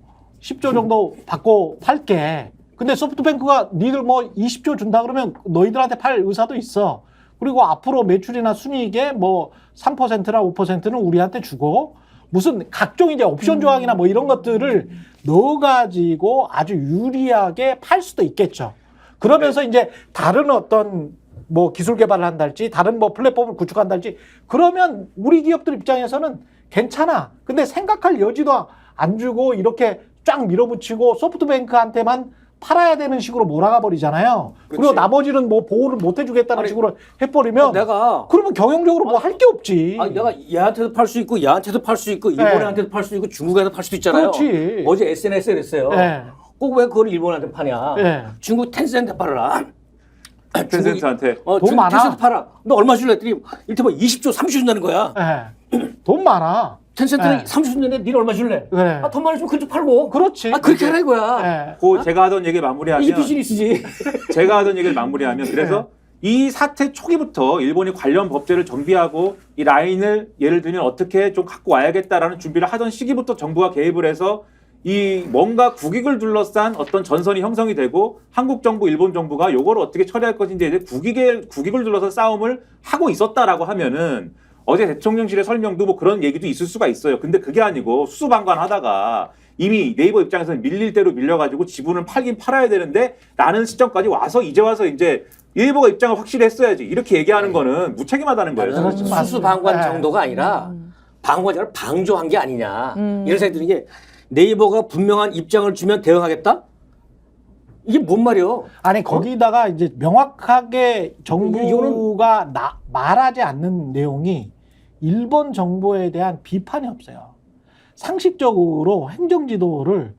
정도 받고 팔게. 근데 소프트뱅크가 니들 뭐 20조 준다 그러면 너희들한테 팔 의사도 있어. 그리고 앞으로 매출이나 순이익의 뭐 3%나 5%는 우리한테 주고 무슨 각종 이제 옵션 조항이나 뭐 이런 것들을 넣어가지고 아주 유리하게 팔 수도 있겠죠. 그러면서 이제 다른 어떤 뭐 기술 개발을 한달지 다른 뭐 플랫폼을 구축한달지 그러면 우리 기업들 입장에서는 괜찮아. 근데 생각할 여지도 안 주고 이렇게 쫙 밀어붙이고 소프트뱅크한테만 팔아야 되는 식으로 몰아가 버리잖아요. 그리고 그치. 나머지는 뭐 보호를 못 해주겠다는 아니, 식으로 해버리면 내가 그러면 경영적으로 뭐 할 게 없지. 내가 얘한테도 팔 수 있고 얘한테도 팔 수 있고 일본한테도 팔 팔 수 있고 중국한테도 팔 수도 있잖아요. 그렇지. 어제 SNS에 그랬어요. 예. 꼭 왜 그걸 일본한테 파냐? 예. 중국 텐센트 팔아라. 텐센트한테 돈 많아. 텐센트 팔아. 너 얼마 줄래? 했더니 이를테면 20조 30조 준다는 거야. 예. 돈 많아. 텐센트는 네. 30조 준다는데 니는 얼마 줄래? 그래. 돈 많으시면 그쪽 팔고. 그렇지. 그렇게 하라 이거야. 예. 그 제가 하던 얘기 마무리하면 이게 비즈니스지. 제가 하던 얘기를 마무리하면 그래서 이 사태 초기부터 일본이 관련 법제를 정비하고 이 라인을 예를 들면 어떻게 좀 갖고 와야겠다라는 준비를 하던 시기부터 정부가 개입을 해서 이 뭔가 국익을 둘러싼 어떤 전선이 형성이 되고 한국 정부, 일본 정부가 요거를 어떻게 처리할 것인지에 대해 국익을 둘러서 싸움을 하고 있었다라고 하면은 어제 대통령실의 설명도 뭐 그런 얘기도 있을 수가 있어요. 근데 그게 아니고 수수방관하다가 이미 네이버 입장에서는 밀릴 대로 밀려가지고 지분을 팔긴 팔아야 되는데 라는 시점까지 와서 이제 와서 이제 네이버가 입장을 확실히 했어야지 이렇게 얘기하는 거는 무책임하다는 거예요. 나는 그렇죠. 수수방관 네. 정도가 아니라 방관자를 방조한 게 아니냐. 이런 생각이 드는 게 네이버가 분명한 입장을 주면 대응하겠다? 이게 뭔 말이요? 아니 거기다가 이제 명확하게 정부가 말하지 않는 내용이 일본 정부에 대한 비판이 없어요. 상식적으로 행정지도를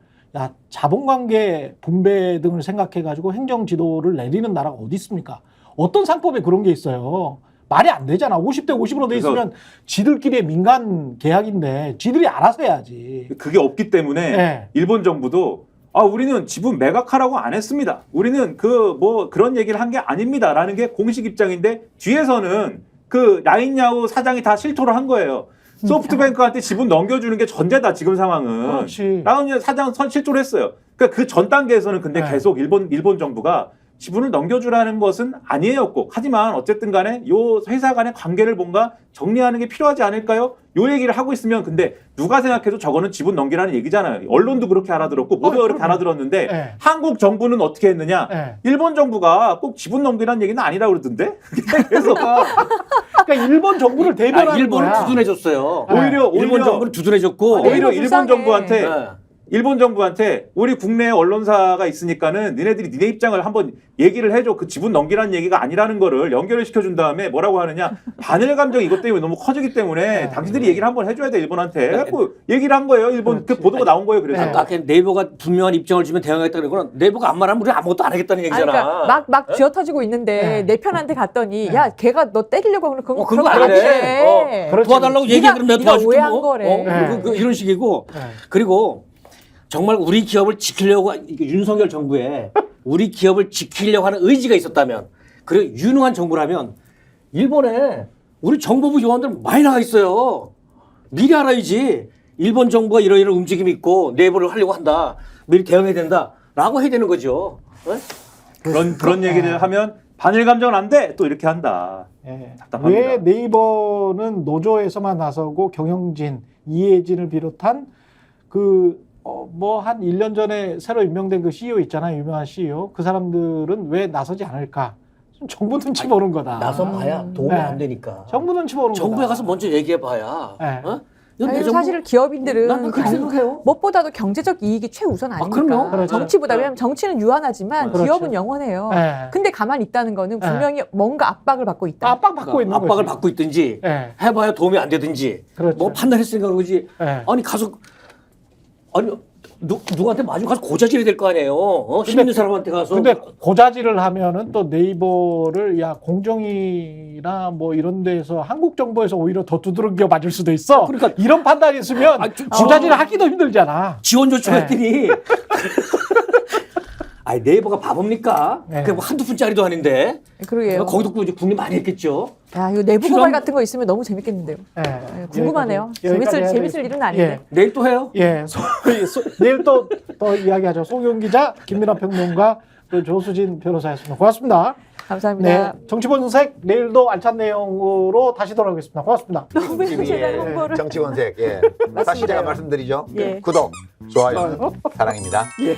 자본관계 분배 등을 생각해가지고 행정지도를 내리는 나라가 어디 있습니까? 어떤 상법에 그런 게 있어요? 말이 안 되잖아. 50대 50으로 돼 있으면 지들끼리의 민간 계약인데 지들이 알아서 해야지. 그게 없기 때문에 네. 일본 정부도 우리는 지분 매각하라고 안 했습니다. 우리는 그런 얘기를 한 게 아닙니다라는 게 공식 입장인데 뒤에서는 그 라인야후 사장이 다 실토를 한 거예요. 소프트뱅크한테 지분 넘겨주는 게 전제다 지금 상황은. 그렇지. 라인야후 사장 실토를 했어요. 그러니까 그 전 단계에서는 근데 네. 계속 일본 정부가 지분을 넘겨주라는 것은 아니에요 꼭. 하지만 어쨌든 간에 요 회사 간의 관계를 뭔가 정리하는 게 필요하지 않을까요? 요 얘기를 하고 있으면 근데 누가 생각해도 저거는 지분 넘기라는 얘기잖아요. 언론도 그렇게 알아들었고 모두가 그렇게 그럼요. 알아들었는데 네. 한국 정부는 어떻게 했느냐? 네. 일본 정부가 꼭 지분 넘기라는 얘기는 아니라고 그러던데? 그래서 그러니까 일본 정부를 대변하는 일본을 거야. 두둔해줬어요. 오히려 일본 정부를 두둔해줬고. 아니, 오히려 일본 일본 불쌍해. 정부한테 네. 일본 정부한테 우리 국내 언론사가 있으니까는 니네들이 니네 입장을 한번 얘기를 해줘. 그 지분 넘기라는 얘기가 아니라는 거를 연결을 시켜준 다음에 뭐라고 하느냐. 반일 감정이 이것 때문에 너무 커지기 때문에 당신들이 얘기를 한번 해줘야 돼 일본한테. 그래갖고 얘기를 한 거예요. 일본 그 보도가 나온 거예요. 그래서. 아까 네이버가 분명한 입장을 주면 대응하겠다는 건 네이버가 안 말하면 우리 아무것도 안 하겠다는 얘기잖아. 그러니까 막 쥐어터지고 있는데 네. 내 편한테 갔더니 야 걔가 너 때리려고 하면 그건 그거 그런 거 아니래. 아니래. 그렇지. 도와달라고 네가- 얘기해 그러면 내가 네가 도와줄게 오해한 뭐. 거래. 이런 식이고. 네. 그리고 정말 우리 기업을 지키려고 윤석열 정부에 우리 기업을 지키려고 하는 의지가 있었다면 그리고 유능한 정부라면 일본에 우리 정보부 요원들 많이 나가 있어요. 미리 알아야지. 일본 정부가 이런 움직임이 있고 네이버를 하려고 한다. 미리 대응해야 된다라고 해야 되는 거죠. 네? 그런 얘기를 하면 반일 감정은 안 돼. 또 이렇게 한다. 예. 답답합니다. 왜 네이버는 노조에서만 나서고 경영진, 이해진을 비롯한 뭐 한 1년 전에 새로 임명된 그 CEO 있잖아요. 유명한 CEO. 그 사람들은 왜 나서지 않을까? 정부 눈치 보는 거다. 나서 봐야 도움이 네. 안 되니까. 정부 눈치 보는 거다. 정부에 가서 먼저 얘기해 봐야. 네. 이건 아니, 내 정부- 사실 기업인들은 난 그렇게 생각해요. 무엇보다도 경제적 이익이 최우선 아닙니까? 그럼요. 그렇죠. 정치보다. 왜냐하면 정치는 유한하지만 그렇죠. 기업은 영원해요. 예. 근데 가만히 있다는 거는 네. 분명히 뭔가 압박을 받고 있다. 압박받고 있는 거지. 압박을 받고 있든지 예. 해봐야 도움이 안 되든지 그렇죠. 뭐 판단했으니까 그러지. 예. 아니 가서 아니 누구한테 마중 가서 고자질이 될 거 아니에요. 힘 근데- 있는 사람한테 가서. 근데 고자질을 하면은 또 네이버를 야 공정위나 뭐 이런 데서 한국 정부에서 오히려 더 두드러겨 맞을 수도 있어. 그러니까- 이런 판단이 있으면 고자질을 하기도 힘들잖아. 지원 요청했더니 네. 아니 네이버가 바보입니까? 네. 그게 뭐 한두 푼짜리도 아닌데. 그러게요. 거기도 또 이제 국립 많이 했겠죠. 야, 이거 내부 고발 같은 거 있으면 너무 재밌겠는데요. 예. 네, 궁금하네요. 여기까지 해야 재밌을 되겠습니다. 일은 아닌데. 예. 내일 또 해요. 예, 내일 또 이야기하죠. 송영 기자, 김민아 평론가, 또 조수진 변호사였습니다. 고맙습니다. 감사합니다. 네, 정치본색 내일도 알찬 내용으로 다시 돌아오겠습니다. 고맙습니다. 너무 재밌는 TV의 홍보를. 정치원색. 예. 다시 제가 말씀드리죠. 예. 구독, 좋아요, 사랑입니다. 예.